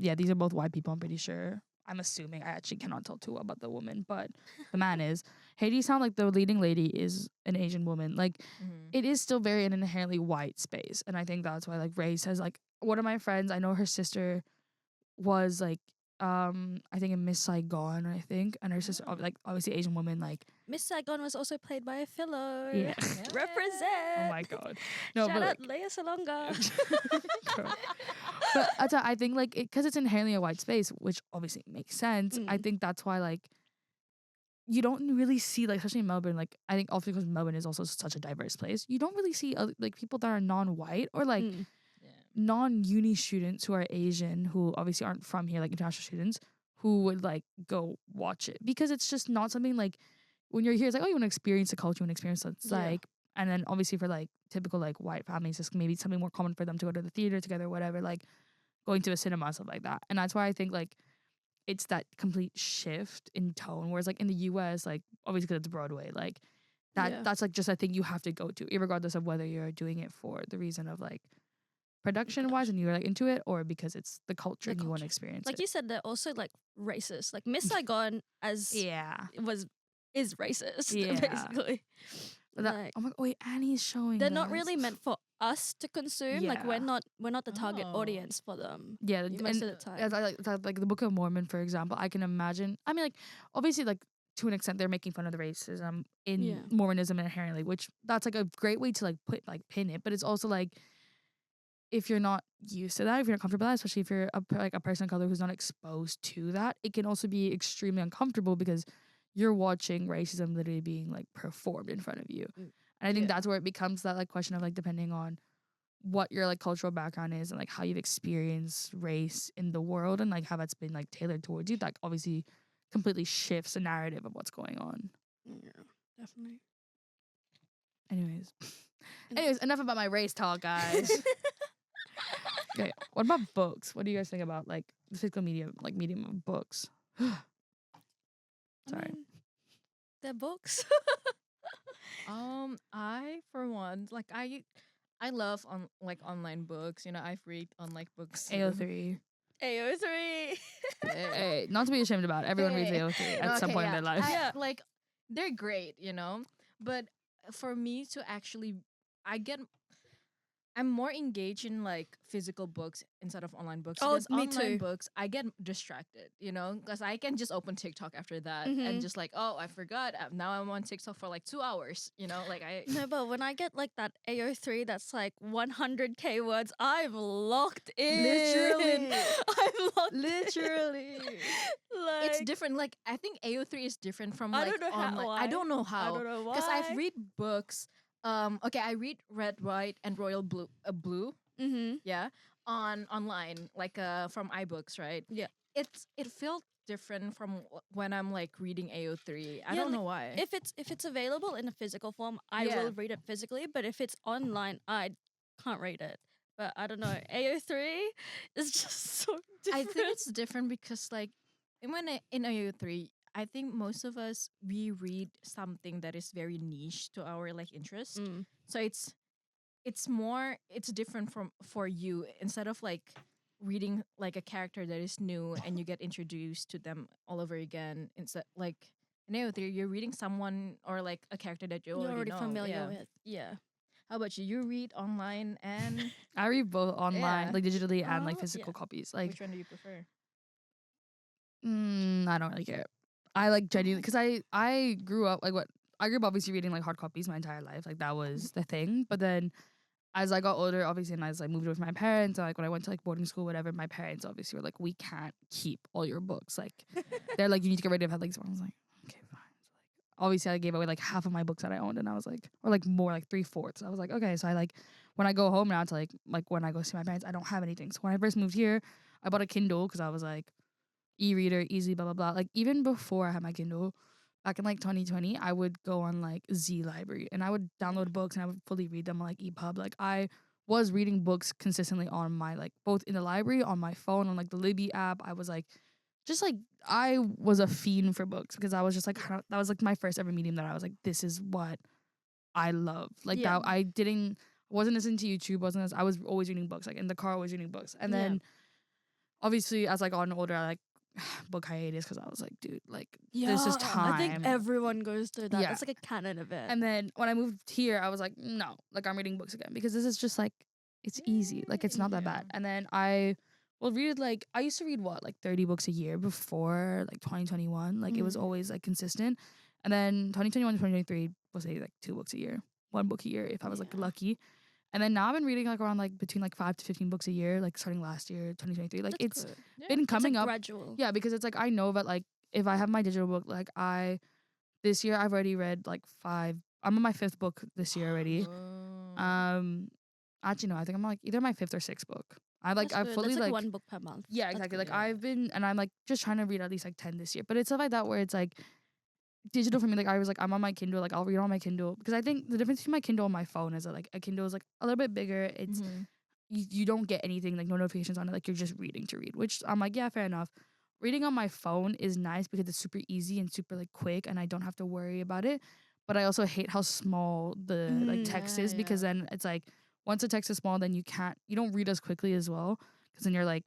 yeah, these are both white people, I'm pretty sure. I'm assuming. I actually cannot tell too well about the woman, but the man is. Hades Sound, like the leading lady is an Asian woman. Like Mhm. it is still very an inherently white space. And I think that's why like Ray says like one of my friends, I know her sister was like I think in Miss Saigon, I think. And her sister like obviously Asian woman, like Miss Saigon was also played by a fellow. yeah. Represent. Oh my god. No, Shout but out like, Leia Salonga. Girl. But I think like because it's inherently a white space, which obviously makes sense. I Mm. think that's why like you don't really see like especially in Melbourne. Like I think also because Melbourne is also such a diverse place, you don't really see like people that are non-white or like Mm. non-uni students who are Asian who obviously aren't from here, like international students who would like go watch it because it's just not something like when you're here. It's like, oh, you want to experience the culture, you want to experience what it's Yeah. like. And then obviously for like typical like white families, it's maybe something more common for them to go to the theater together, whatever, like going to a cinema, stuff like that. And that's why I think like it's that complete shift in tone. Whereas like in the US, like obviously because it's Broadway, like that's like just a thing you have to go to, regardless of whether you're doing it for the reason of like production wise and you're like into it, or because it's the culture and you want to experience like it. you said, they're also like racist. Like Miss Saigon as Yeah. is racist Yeah. basically. Like, oh my god, wait, Annie's showing. They're not really meant for us to consume. Like we're Yeah. not the target Oh. audience for them. Yeah, Most of the time. as I like the Book of Mormon, for example, I can imagine. I mean, like obviously, like to an extent, they're making fun of the racism in Yeah. Mormonism inherently, which that's like a great way to like pin it. But it's also like if you're not used to that, if you're not comfortable with that, especially if you're a person of color who's not exposed to that, it can also be extremely uncomfortable because you're watching racism literally being like performed in front of you. And I think that's where it becomes that like question of like depending on what your like cultural background is and like how you've experienced race in the world and like how that's been like tailored towards you, that obviously completely shifts the narrative of what's going on. Yeah, definitely. Anyways, enough about my race talk, guys. Okay, what about books? What do you guys think about like the physical medium of books? Sorry. They're books. I for one, like I love online books. You know, I've read online books. AO3. AO3. Hey, not to be ashamed about it. Everyone reads Hey. AO3 at some point in their life. Like they're great, you know. But for me to actually, I'm more engaged in like physical books instead of online books. Oh, Because me online too. books, I get distracted, you know, because I can just open TikTok after that Mhm. and just like, oh, I forgot. Now I'm on TikTok for like 2 hours, you know, like I. No, but when I get like that AO3 that's like 100k words, I'm locked in. Literally. I'm locked Literally. Like, It's different. Like I think AO3 is different from I like don't know how- online. why. I don't know how. I don't know why. Because I've read books. Okay, I read Red, White, and Royal Blue. Blue. Mm-hmm. Yeah. Online, like from iBooks, right? Yeah. It felt different from when I'm like reading AO3. I Yeah, don't like, know why. If it's available in a physical form, I Yeah. will read it physically. But if it's online, I can't read it. But I don't know. AO3 is just so different. I think it's different because like when in AO3, I think most of us we read something that is very niche to our like interest. Mm. So it's different from for you instead of like reading like a character that is new and you get introduced to them all over again. Instead like in AO3, you're reading someone or like a character that you You're already know. familiar Yeah. with. Yeah. How about you? You read online and I read both online, Yeah. like digitally and like Oh, physical yeah. copies. Like which one do you prefer? I don't really care. I like genuinely because I grew up I grew up obviously reading like hard copies my entire life. Like that was the thing. But then as I got older, obviously, and as I moved away from my parents, and like when I went to like boarding school, whatever, my parents obviously were like, we can't keep all your books. Like they're like, you need to get rid of it. Like, so I was like, okay, fine. So, like obviously, I gave away like half of my books that I owned, and I was like, or like more, like 3/4. I was like, okay, so I like when I go home now to like when I go see my parents, I don't have anything. So when I first moved here, I bought a Kindle because I was like, e-reader, easy, blah blah blah. Like even before I had my Kindle, back in like 2020, I would go on like Z Library and I would download books and I would fully read them on like EPUB. Like I was reading books consistently on my like both in the library, on my phone, on like the Libby app. I was like just like I was a fiend for books because I was just like that was like my first ever medium that I was like, this is what I love. Like Yeah. that wasn't listening to YouTube, I was always reading books, like in the car always reading books. And then obviously as I got older, I like book hiatus because I was like, dude, like this is time. I think everyone goes through that. Yeah. It's like a canon event. And then when I moved here, I was like, no, like I'm reading books again because this is just like it's easy, like it's not that bad. And then I will read like I used to read like 30 books a year before like 2021. Like it was always like consistent. And then 2021 to 2023 was say like 2 books a year, 1 book a year if I was like lucky. And then now I've been reading like around like between like 5 to 15 books a year, like starting last year, 2023. Like That's it's good. been coming it's like up. gradual. Yeah, because it's like I know that like if I have my digital book, like this year I've already read like 5. I'm on my 5th book this year already. Actually no, I think I'm like either my 5th or 6th book. I've That's fully like like 1 book per month. yeah, That's exactly. good. Like I've been and I'm like just trying to read at least like 10 this year. But it's stuff like that where it's like digital for me, like I was like I'm on my Kindle, like I'll read on my Kindle because I think the difference between my Kindle and my phone is that like a Kindle is like a little bit bigger. It's you don't get anything like no notifications on it, like you're just reading to read, which I'm like yeah, fair enough. Reading on my phone is nice because it's super easy and super like quick and I don't have to worry about it. but I also hate how small the like text is, because then it's like once the text is small, then you don't read as quickly as well, because then you're like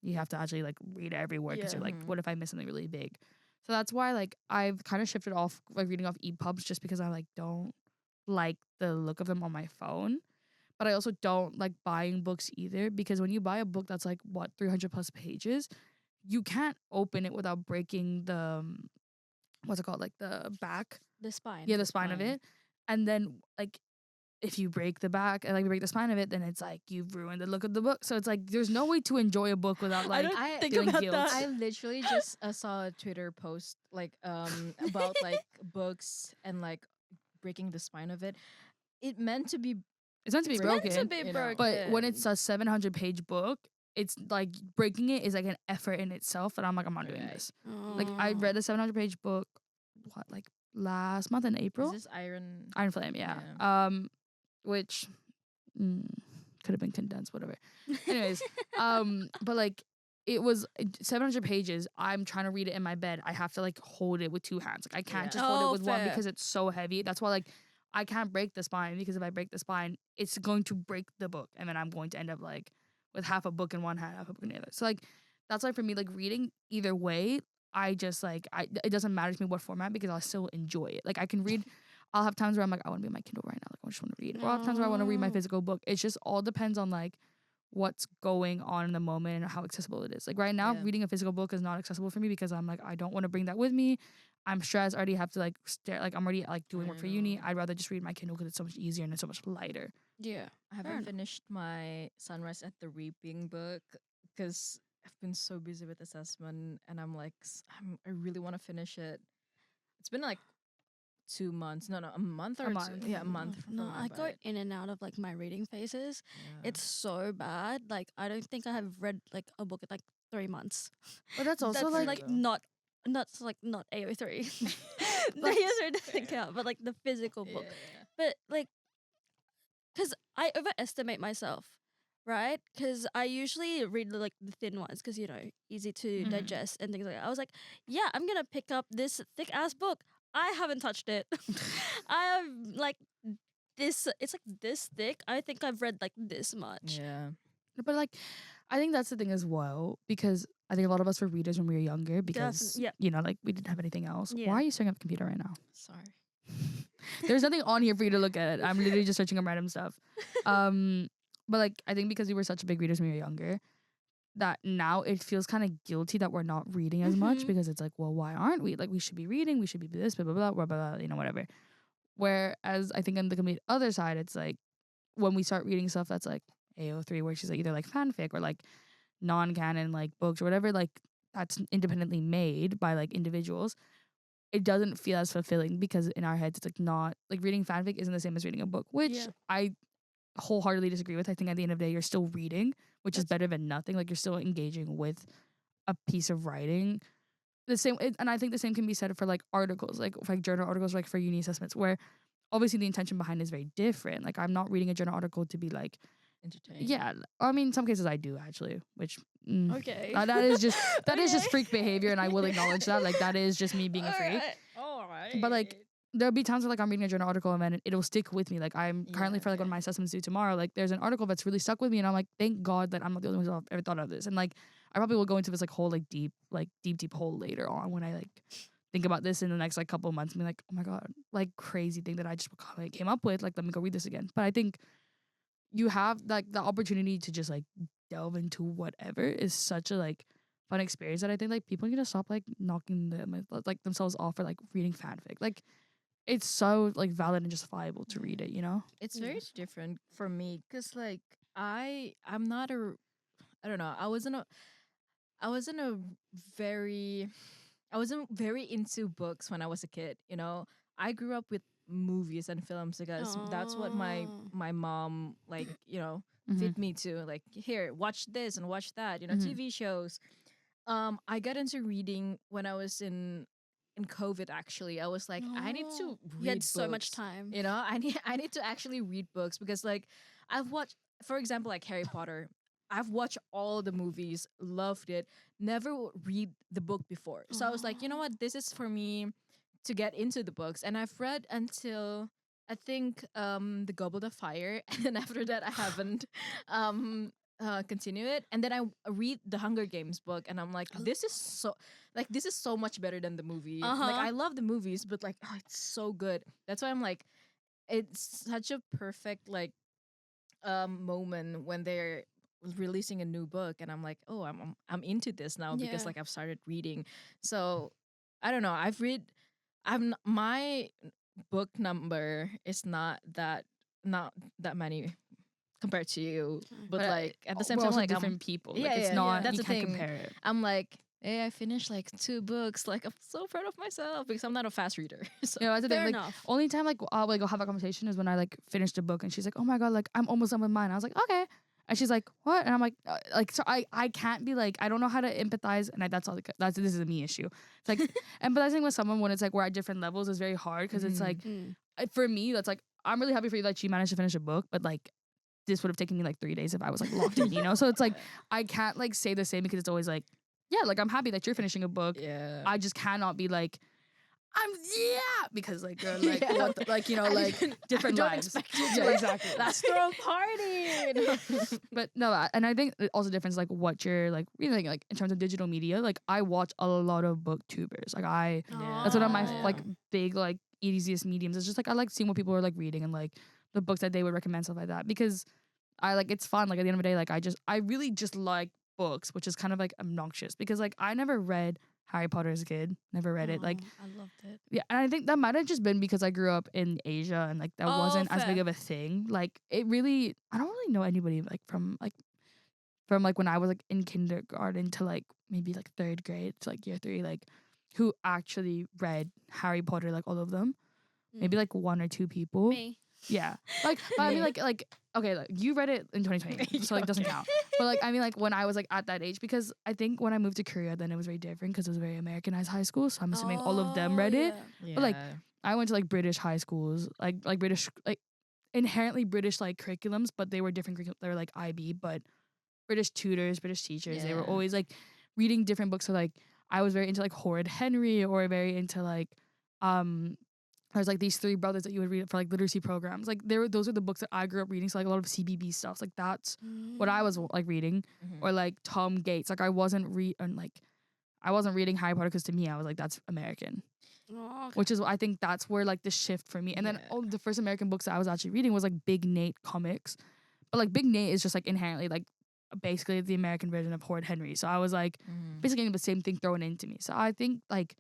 you have to actually like read every word, because you're like, what if I miss something really big? So that's why like I've kind of shifted off like reading off EPUBs, just because I like don't like the look of them on my phone. But I also don't like buying books either, because when you buy a book that's like 300 plus pages, you can't open it without breaking the what's it called, like the back, The spine. yeah, the spine of it. And then like if you break the back and like break the spine of it, then it's like you've ruined the look of the book. So it's like there's no way to enjoy a book without like don't think feeling about guilt. that. I literally just saw a Twitter post like about like books and like breaking the spine of it. It meant to be It's meant to be broken, Meant to be you know. broken. but when it's a 700-page book, it's like breaking it is like an effort in itself. And I'm like, I'm not doing Right. this. Like I read a 700-page book, like last month in April. Is this Iron Flame, yeah. Yeah. Which could have been condensed, whatever. Anyways, but like it was 700 pages. I'm trying to read it in my bed. I have to like hold it with two hands. Like I can't Yeah. just hold it Oh, with one, fair. because it's so heavy. That's why like I can't break the spine, because if I break the spine, it's going to break the book, and then I'm going to end up like with half a book in one hand, half a book in the other. So like that's why for me, like reading either way, I just like it doesn't matter to me what format, because I'll still enjoy it. Like I can read. I'll have times where I'm like, I want to be on my Kindle right now. Like I just want to read. Or I'll have times where I want to read my No. physical book. It just all depends on like what's going on in the moment and how accessible it is. Like right now, Yeah. reading a physical book is not accessible for me, because I'm like, I don't want to bring that with me. I'm stressed. I already have to like stare. Like I'm already like doing work I for uni. know. I'd rather just read my Kindle, because it's so much easier and it's so much lighter. Yeah. I Fair haven't enough. finished my Sunrise at the Reaping book because I've been so busy with assessment, and I'm like, I really want to finish it. It's been like 2 months, no, a month or A two, month. yeah, a month. No, from now, I go but in and out of like my reading phases. yeah. It's so bad. Like I don't think I have read like a book in like 3 months. But that's also That's like, like though. not not AO3. The user doesn't count, but like the physical book. Yeah. But like, cause I overestimate myself, right? Cause I usually read like the thin ones, cause you know easy to Mhm. digest and things like that. I was like, yeah, I'm gonna pick up this thick ass book. I haven't touched it. I have like this. It's like this thick. I think I've read like this much. Yeah. but like, I think that's the thing as well, because I think a lot of us were readers when we were younger, because yeah. you know, like we didn't have anything else. Yeah. Why are you staring at the computer right now? Sorry. There's nothing on here for you to look at. I'm literally just searching on random stuff. But like I think because we were such big readers when we were younger, that now it feels kind of guilty that we're not reading as much, Mhm. because it's like, well, why aren't we? Like we should be reading, we should be this, blah blah blah, blah blah, you know, whatever. Whereas I think on the complete other side, it's like when we start reading stuff that's like AO3, where she's like either like fanfic or like non-canon like books or whatever, like that's independently made by like individuals, it doesn't feel as fulfilling, because in our heads it's like not like reading fanfic isn't the same as reading a book, which Yeah. I wholeheartedly disagree with. I think at the end of the day you're still reading, which is That's- better than nothing. Like you're still engaging with a piece of writing. The same, and I think the same can be said for like articles, like journal articles, like for uni assessments, where obviously the intention behind is very different. Like I'm not reading a journal article to be like, Entertaining. yeah, I mean, in some cases I do actually, which Okay. that is just Okay. freak behavior, and I will acknowledge that. Like that is just me being a freak. Alright. All right. But like there'll be times where like I'm reading a journal article and then it'll stick with me. Like I'm currently Yeah, for like one of fair. my assessments due tomorrow. Like there's an article that's really stuck with me, and I'm like, thank God that I'm not the only one who's ever thought of this. And like I probably will go into this like whole like deep hole later on when I like think about this in the next like couple of months and be like, oh my God, like crazy thing that I just like, came up with. Like let me go read this again. But I think you have like the opportunity to just like delve into whatever is such a like fun experience that I think like people need to stop like knocking them like themselves off for like reading fanfic. Like it's so like valid and justifiable to read it, you know? It's very Yes. different for me because like I'm not a I don't know. I very I wasn't very into books when I was a kid, you know. I grew up with movies and films because that's what my Oh. my mom like, you know, Mhm. fit me to. Like, here, watch this and watch that, you know, Mhm. TV shows. I got into reading when I was in COVID actually. I was like, I need to read You had so much books. time. You know, I need to actually read books because like I've watched, for example, like Harry Potter. I've watched all the movies, loved it, never read the book before. So I was like, you know what, this is for me to get into the books, and I've read until I think the Goblet of Fire, and then after that I haven't continue it, and then I read the Hunger Games book, and I'm like, this is so much better than the movie. Like I love the movies, but like it's so good. That's why I'm like, it's such a perfect like moment when they're releasing a new book, and I'm like, oh, I'm into this now because Yeah. like I've started reading. So I don't know. My book number is not that many compared to you, but But, like at the same we're time, also like different people. Like, yeah, it's yeah, not. that's You the can't thing. compare it. I'm like, hey, I finished like 2 books. Like I'm so proud of myself because I'm not a fast reader. So You know, that's the thing. Fair Like, enough. only time like I'll like go have a conversation is when I like finished a book and she's like, "Oh my god, like I'm almost done with mine." I was like, "Okay," and she's like, "What?" And I'm like, so I can't be like, I don't know how to empathize, and that's all. This is a me issue. It's like empathizing with someone when it's like we're at different levels is very hard because it's like for me that's like I'm really happy for you that she managed to finish a book, but like this would have taken me like 3 days if I was like locked in, you know. So it's like I can't like say the same because it's always like, yeah, like I'm happy that you're finishing a book. yeah. I just cannot be like, because like girl, like Yeah. what the, like you know like different don't lives. expect you to, Yeah, like, exactly. let's throw a party. But no, and I think it also difference like what you're like reading like in terms of digital media. Like I watch a lot of booktubers. Like that's one of my Oh. like big like easiest mediums. It's just like I like seeing what people are like reading and like the books that they would recommend, stuff like that, because I like it's fun. Like at the end of the day, like I really just like books, which is kind of like obnoxious because like I never read Harry Potter as a kid. Never read it. Like I loved it. yeah, and I think that might have just been because I grew up in Asia and like that Oh, wasn't as big fair. of a thing. Like it really, I don't really know anybody like from when I was like in kindergarten to like maybe like 3rd grade to like year 3, like who actually read Harry Potter, like all of them. Maybe like 1 or 2 people. Me. Yeah, like but I mean like okay, like you read it in 2020, so like it doesn't count. But like I mean like when I was like at that age, because I think when I moved to Korea, then it was very different because it was a very Americanized high school. So I'm assuming all of them read it. But, like, I went to like British high schools, like British like inherently British like curriculums, but they were different curriculums. They were like IB, but British tutors, British teachers. They were Yeah. always like reading different books. So like I was very into like Horrid Henry, or very into like there's like these 3 brothers that you would read for like literacy programs. Like those are the books that I grew up reading. So like a lot of CBB stuff. Like that's what I was like reading, or like Tom Gates. Like I wasn't reading Harry Potter because to me I was like, that's American. Oh, Which is I think that's where like the shift for me. And then Yeah. the first American books that I was actually reading was like Big Nate comics. But like Big Nate is just like inherently like basically the American version of Horrid Henry. So I was like basically getting the same thing thrown into me. So I think like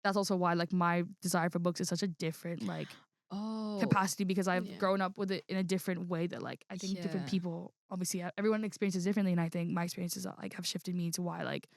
that's also why like my desire for books is such a different like capacity, because I've Yeah. grown up with it in a different way that like I think different Yeah. people obviously everyone experiences differently, and I think my experiences like have shifted me to why like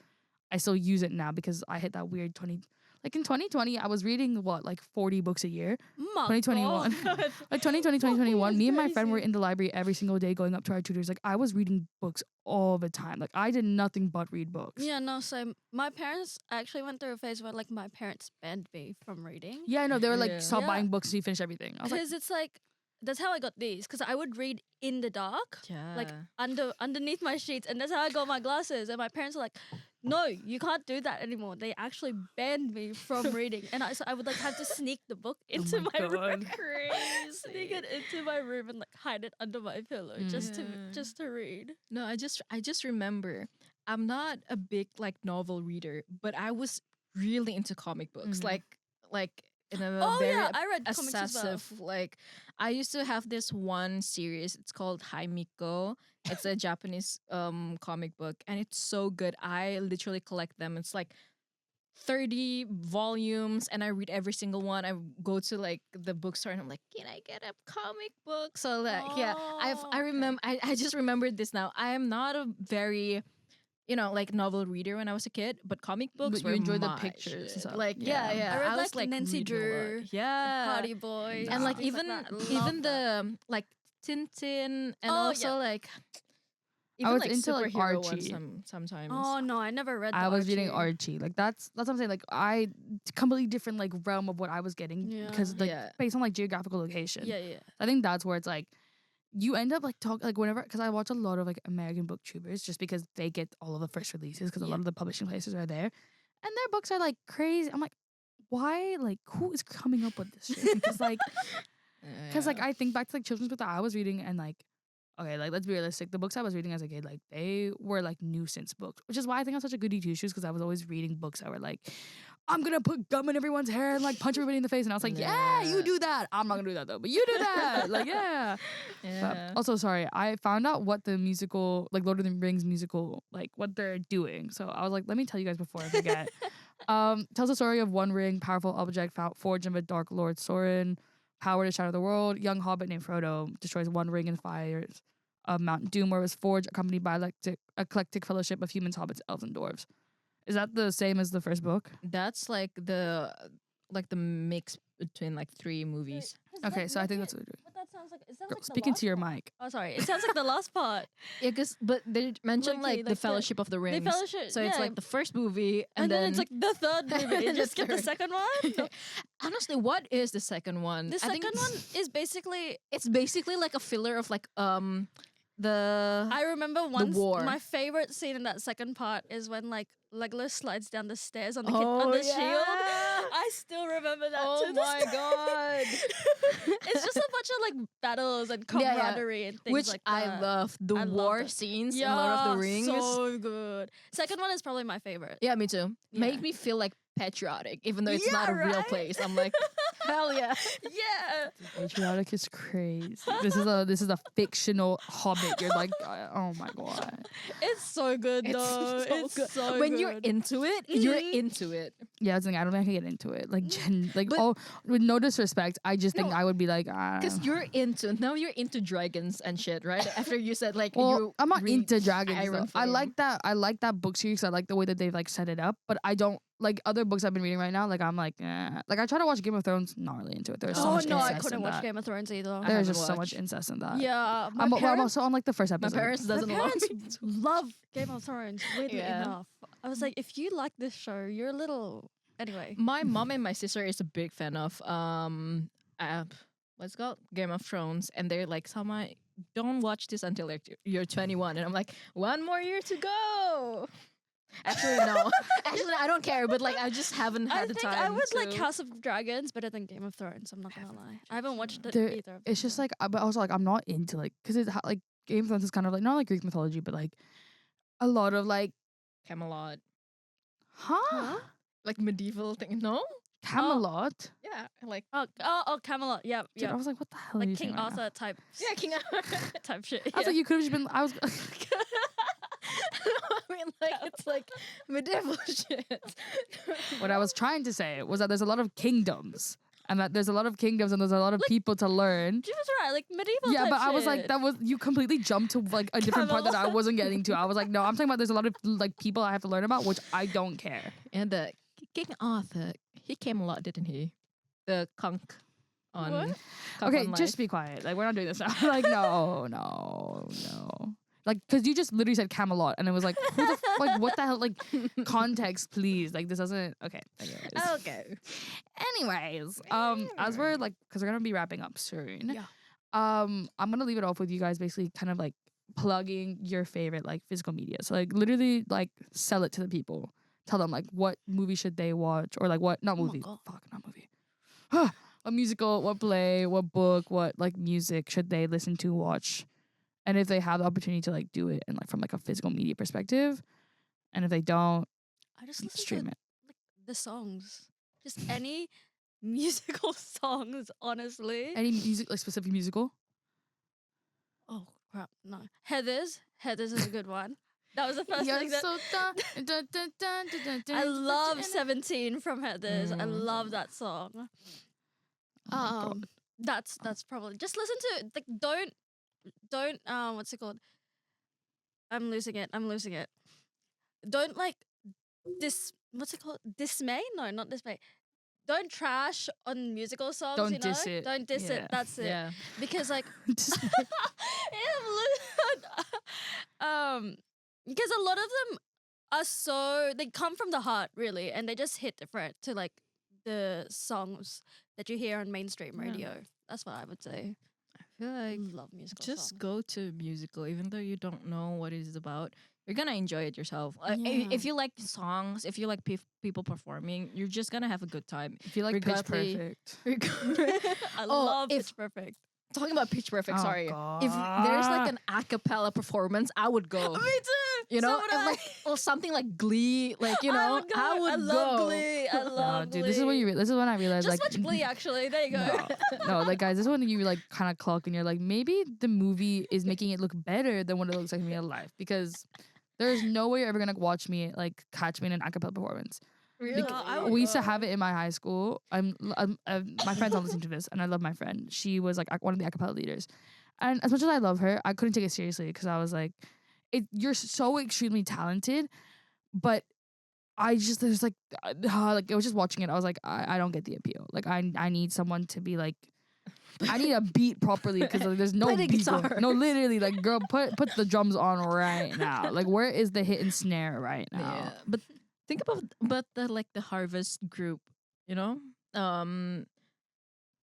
I still use it now, because I hit that weird 20 like in 2020 I was reading like 40 books a year. my 2021. God. Like 2020, 2021, is me and my friend were crazy. in the library every single day going up to our tutors. Like I was reading books all the time. Like I did nothing but read books. Yeah, no, so my parents actually went through a phase where like my parents banned me from reading. Yeah, I know. They were like, Yeah. stop Yeah. buying books until you finish everything. I was like, Because it's like, that's how I got these. Because I would read in the dark, like underneath my sheets, and that's how I got my glasses. And my parents were like, "No, you can't do that anymore." They actually banned me from reading, and so I would like have to sneak the book into my my room, God. sneak it into my room, and like hide it under my pillow just Yeah. to read. No, I just remember I'm not a big like novel reader, but I was really into comic books. Like in a Oh very yeah, I read comics as well. obsessive, like I used to have this one series, it's called Haimiko. It's a Japanese comic book, and it's so good. I literally collect them. It's like 30 volumes, and I read every single one. I go to like the bookstore and I'm like, can I get a comic book? So that I Oh, remember I just remembered this now. I am not a very like novel reader when I was a kid, but comic books But were you enjoy the my pictures and shit. stuff. Like Yeah. yeah. I read was like Nancy reading a lot. Drew, Yeah. Hardy Boys, And like things even that. I love even that. the like Tintin, and Oh, also yeah. like I even was like into, like, superhero ones Archie. sometimes. Oh no, I never read. I the was reading Archie. Archie. Like that's what I'm saying. Like I completely different like realm of what I was getting, Yeah. because like Yeah. based on like geographical location. Yeah, yeah. I think that's where it's like you end up like whenever, because I watch a lot of like American booktubers just because they get all of the first releases, because a Yeah. lot of the publishing places are there, and their books are like crazy. I'm like, why, like, who is coming up with this shit? Because like, I think back to like children's books that I was reading, and like, okay, like let's be realistic. The books I was reading as a kid, like they were like nuisance books, which is why I think I'm such a goody two shoes, because I was always reading books that were like, I'm gonna put gum in everyone's hair and like punch everybody in the face, and I was like, yeah, you do that. I'm not gonna do that though, but you do that. Like, yeah. But also, sorry, I found out what the musical, like Lord of the Rings musical, like what they're doing. So I was like, let me tell you guys before I forget. Tells the story of one ring, powerful object forged in the Dark Lord Sauron, power to shatter the world. Young hobbit named Frodo destroys one ring and fires of Mount Doom, where it was forged, accompanied by eclectic fellowship of humans, hobbits, elves, and dwarves. Is that the same as the first book? That's like the mix between like 3 movies. Okay, so I think that's what we're doing. But that sounds like, it sounds Girl, like the speaking last to your part. mic. Oh, sorry. It sounds like the last part. Yeah, but they mentioned Low-key, like the like the- Fellowship of the Rings. Fellowship, so it's yeah. like the first movie, And then it's like the third movie. and You the just skip the third. second one. honestly, what is the second one? The I think second one is basically. it's basically like a filler of like the I remember once war. my favorite scene in that second part is when like Legolas slides down the stairs on the Oh, on the yeah. shield. I still remember that. Oh to this my day. god. It's just a bunch of like battles and Yeah, yeah. camaraderie and things Which like I that. love. The I love war it. scenes in Yeah, Lord of the Rings. so good. Second one is probably my favorite. Yeah, me too. Yeah. Make me feel like patriotic, even though it's Yeah, not a real right? place. I'm like, hell yeah. Yeah. Patriotic is crazy. This is a fictional hobbit. You're like, oh my god. It's so good It's though. so It's good. so When good. you're into it, you're Mhm. into it. Yeah, it's like I don't think I can get into it. Like, But- oh, with no disrespect, I just think No, I would be like, Because you're into dragons and shit, right? After you said like, well, you I'm not read into dragons. Iron Though. Flame. I like that book series. I like the way that they've like set it up. But I don't like other books I've been reading right now. Like I'm like, like I try to watch Game of Thrones. Not really into it. There's so Oh much no, I incest couldn't in watch that. Game of Thrones either. I There's haven't just so much watched. incest in that. Yeah, I'm also on like the first My episode. parents doesn't my allow parents me to. love Game of Thrones. Weirdly Yeah. enough, I was like, if you like this show, you're a little. Anyway, My mom and my sister is a big fan of what's it called, Game of Thrones, and they're like, Salma, don't watch this until like you're 21, and I'm like, 1 more year to go. Actually, no. Actually, I don't care, but like I just haven't I had the think time. I would like to- House of Dragons better than Game of Thrones. I'm not gonna lie. I haven't watched it There- either. of It's them. just like, but also like I'm not into like because it's like Game of Thrones is kind of like not like Greek mythology, but like a lot of like, Camelot, Huh? like medieval thing. No, Camelot. yeah, like Oh, Camelot. Yeah, Dude, yeah. I was like, what the hell are Like you King saying right now? Arthur type. yeah, King. type shit. I was like, you could have just been. I was. I mean, like it's like medieval shit. What I was trying to say was that there's a lot of kingdoms, and that there's a lot of kingdoms, and there's a lot of people to learn. She was right. Like medieval. Yeah, type but I was like, shit. that was you completely jumped to like a different part that I Camelot. wasn't getting to. I was like, no, I'm talking about there's a lot of like people I have to learn about, which I don't care. And King Arthur, he came a lot, didn't he? The conch on. What? Conch Okay, on just Life. be quiet. Like we're not doing this now. Like no. Like, cause you just literally said Camelot, and it was like, who the like, what the hell? Like, context, please. Like, this doesn't. Okay. Anyways. Okay. Anyways, as we're like, cause we're gonna be wrapping up soon. Yeah. I'm gonna leave it off with you guys, basically, kind of like plugging your favorite like physical media. So like, literally, like, sell it to the people. Tell them like what movie should they watch, or like what not Oh my movie. God. Fuck, not movie. A musical, what play, what book, what like music should they listen to, watch, and if they have the opportunity to like do it and like from like a physical media perspective, and if they don't, I just listen stream to it. like the songs, just any musical songs. Honestly. Any music, like specific musical. Oh crap! No, Heathers. Heathers is a good one. That was the first thing that. I love 17 from Heathers. I love that song. Oh That's probably just listen to it. Like don't what's it called? I'm losing it. Don't like what's it called? Dismay? No, not dismay. Don't trash on musical songs. Don't you know? diss it. Don't diss Yeah. it. That's it. Yeah. Because like because a lot of them are so they come from the heart really, and they just hit different to like the songs that you hear on mainstream Yeah. radio. That's what I would say. I feel I like love musical just songs. go to musical, even though you don't know what it is about. you're gonna enjoy it yourself. Yeah. If you like songs, if you like people performing, you're just gonna have a good time. If you like Pitch regardless- Perfect. I Oh, love if- Pitch Perfect. Talking about Pitch Perfect, Oh, sorry. If God. there's like an a cappella performance, I would go. Me too. You know, So would and I. like or something like Glee, like you know, I would I love go. Glee. I No, love dude, Glee. this is when this is when I realized Just like watch Glee. Actually, there you go. no, like guys, this is when you like kind of clock and you're like, maybe the movie is making it look better than what it looks like in real life, because there's no way you're ever gonna watch me like catch me in an a cappella performance. Really? I would We used to go. have it in my high school. My friends all listening to this, and I love my friend. She was like one of the a cappella leaders, and as much as I love her, I couldn't take it seriously because I was like, you're so extremely talented, but I just there's like I was just watching it. I was like, I don't get the appeal. Like I need someone to be like. I need a beat properly because like, there's no Play the beat. guitar. No, literally, like girl, put the drums on right now. Like where is the hit and snare right now? Yeah, but think about the Harvest group, you know,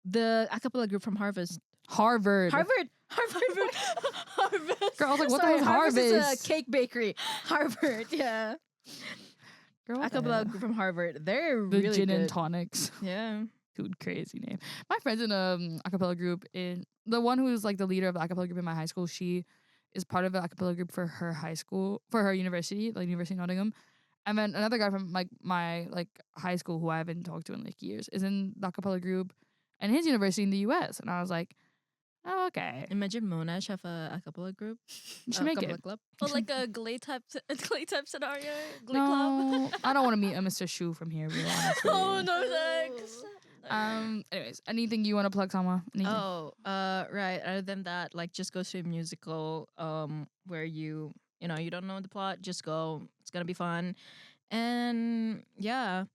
the a cappella group from Harvest. Harvard. Harvard. Girl, I was like, what the Sorry, hell is Harvest is Harvest? a cake bakery. Harvard, yeah. Girl, A what the cappella hell? group from Harvard. They're The really gin good. and tonics. Yeah. Dude, crazy name. My friend's in a cappella group. In the one who's like the leader of the a cappella group in my high school. She is part of an a cappella group for her high school, for her university, like University of Nottingham. And then another guy from like my like high school who I haven't talked to in like years is in the a cappella group, and his university in the U.S. And I was like, oh, okay, Imagine Monash have a cappella group. you should a make cappella it. club. Or like a Glee type scenario. Glee club. No, I don't want to meet a Mr. Shu from here. Real honestly. Oh no thanks. Anyways, anything you want to plug, Salma? Anything? Oh, right. Other than that, like just go to a musical where you know, you don't know the plot, just go. It's gonna be fun. And yeah.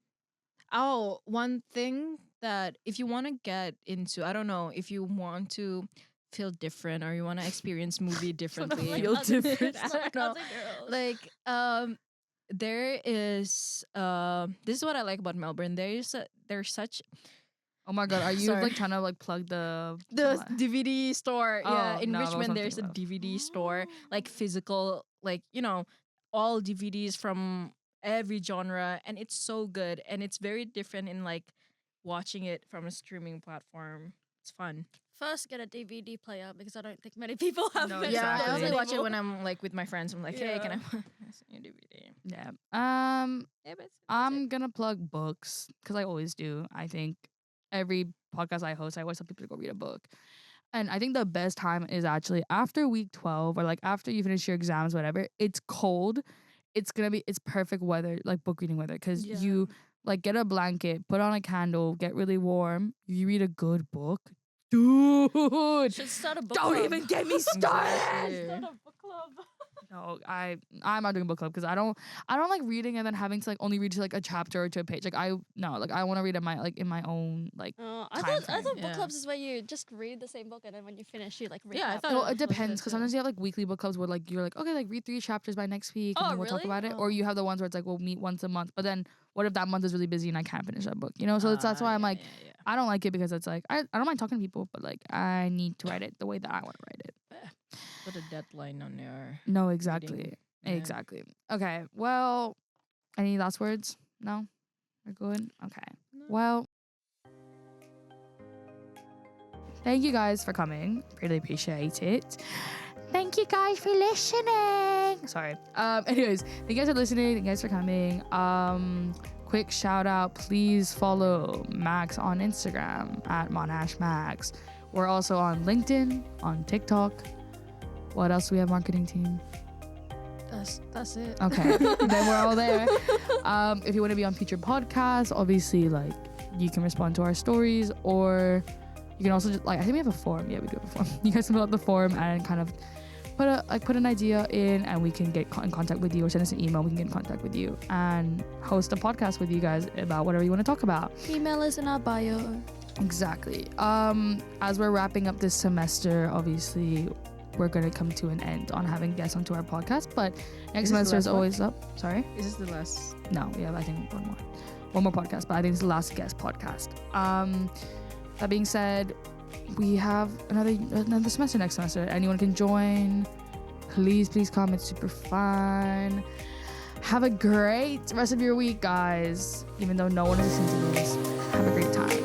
Oh, one thing that if you want to get into, I don't know, if you want to feel different or you want to experience movie differently. Feel different. I don't know. Like there is this is what I like about Melbourne. There's such Oh my god, are you Sorry. like trying to like plug the DVD store. Yeah, Oh, in no, that Richmond wasn't there's a thinking about. DVD store, like physical, like you know, all DVDs from every genre, and it's so good, and it's very different in like watching it from a streaming platform. It's fun. First, get a DVD player because I don't think many people have. No, this Yeah, I Exactly. only anymore. watch it when I'm like with my friends. I'm like, hey, can I watch your DVD? Yeah. Yeah, but I'm gonna plug books because I always do. I think every podcast I host, I always tell people to go read a book. And I think the best time is actually after week 12 or like after you finish your exams, whatever. It's cold. It's perfect weather, like book reading weather, because Yeah. you like get a blanket, put on a candle, get really warm. You read a good book, dude. Should start a book Don't club. even get me started. Exactly. Start a book club. No, I'm not doing book club because I don't like reading and then having to like only read to like a chapter or to a page. Like I want to read in my own like. I Time thought book Yeah. clubs is where you just read the same book and then when you finish you like read. Yeah, I that thought book. Well, it was good depends because too. sometimes you have like weekly book clubs where like you're like okay, like read 3 chapters by next week and Oh, then we'll talk really? about it. Oh. Or you have the ones where it's like we'll meet once a month, but then what if that month is really busy and I can't finish that book? You know, so that's why I'm like I don't like it because it's like I don't mind talking to people, but like I need to write it the way that I want to write it. Put a deadline on your. No, exactly. Reading. Yeah. Exactly. Okay. Well, any last words? No? We're good? Okay. Well, thank you guys for coming. Really appreciate it. Thank you guys for listening. Sorry. Anyways, thank you guys for listening. Thank you guys for coming. Quick shout out. Please follow MACS on Instagram at @MonashMax. We're also on LinkedIn, on TikTok. What else do we have, marketing team? That's it. Okay, then we're all there. If you want to be on future podcasts, obviously, like you can respond to our stories, or you can also just like I think we have a form. Yeah, we do have a form. You guys can fill out the form and kind of put an idea in, and we can get in contact with you, or send us an email. We can get in contact with you and host a podcast with you guys about whatever you want to talk about. Email is in our bio. Exactly. As we're wrapping up this semester, obviously we're gonna come to an end on having guests onto our podcast, but next Is this the semester is last one? always up. Sorry. Is this the last? No, we have I think one more podcast, but I think it's the last guest podcast. That being said, we have another semester next semester. Anyone can join. please comment. It's super fun. Have a great rest of your week, guys. Even though no one is listening to this, have a great time.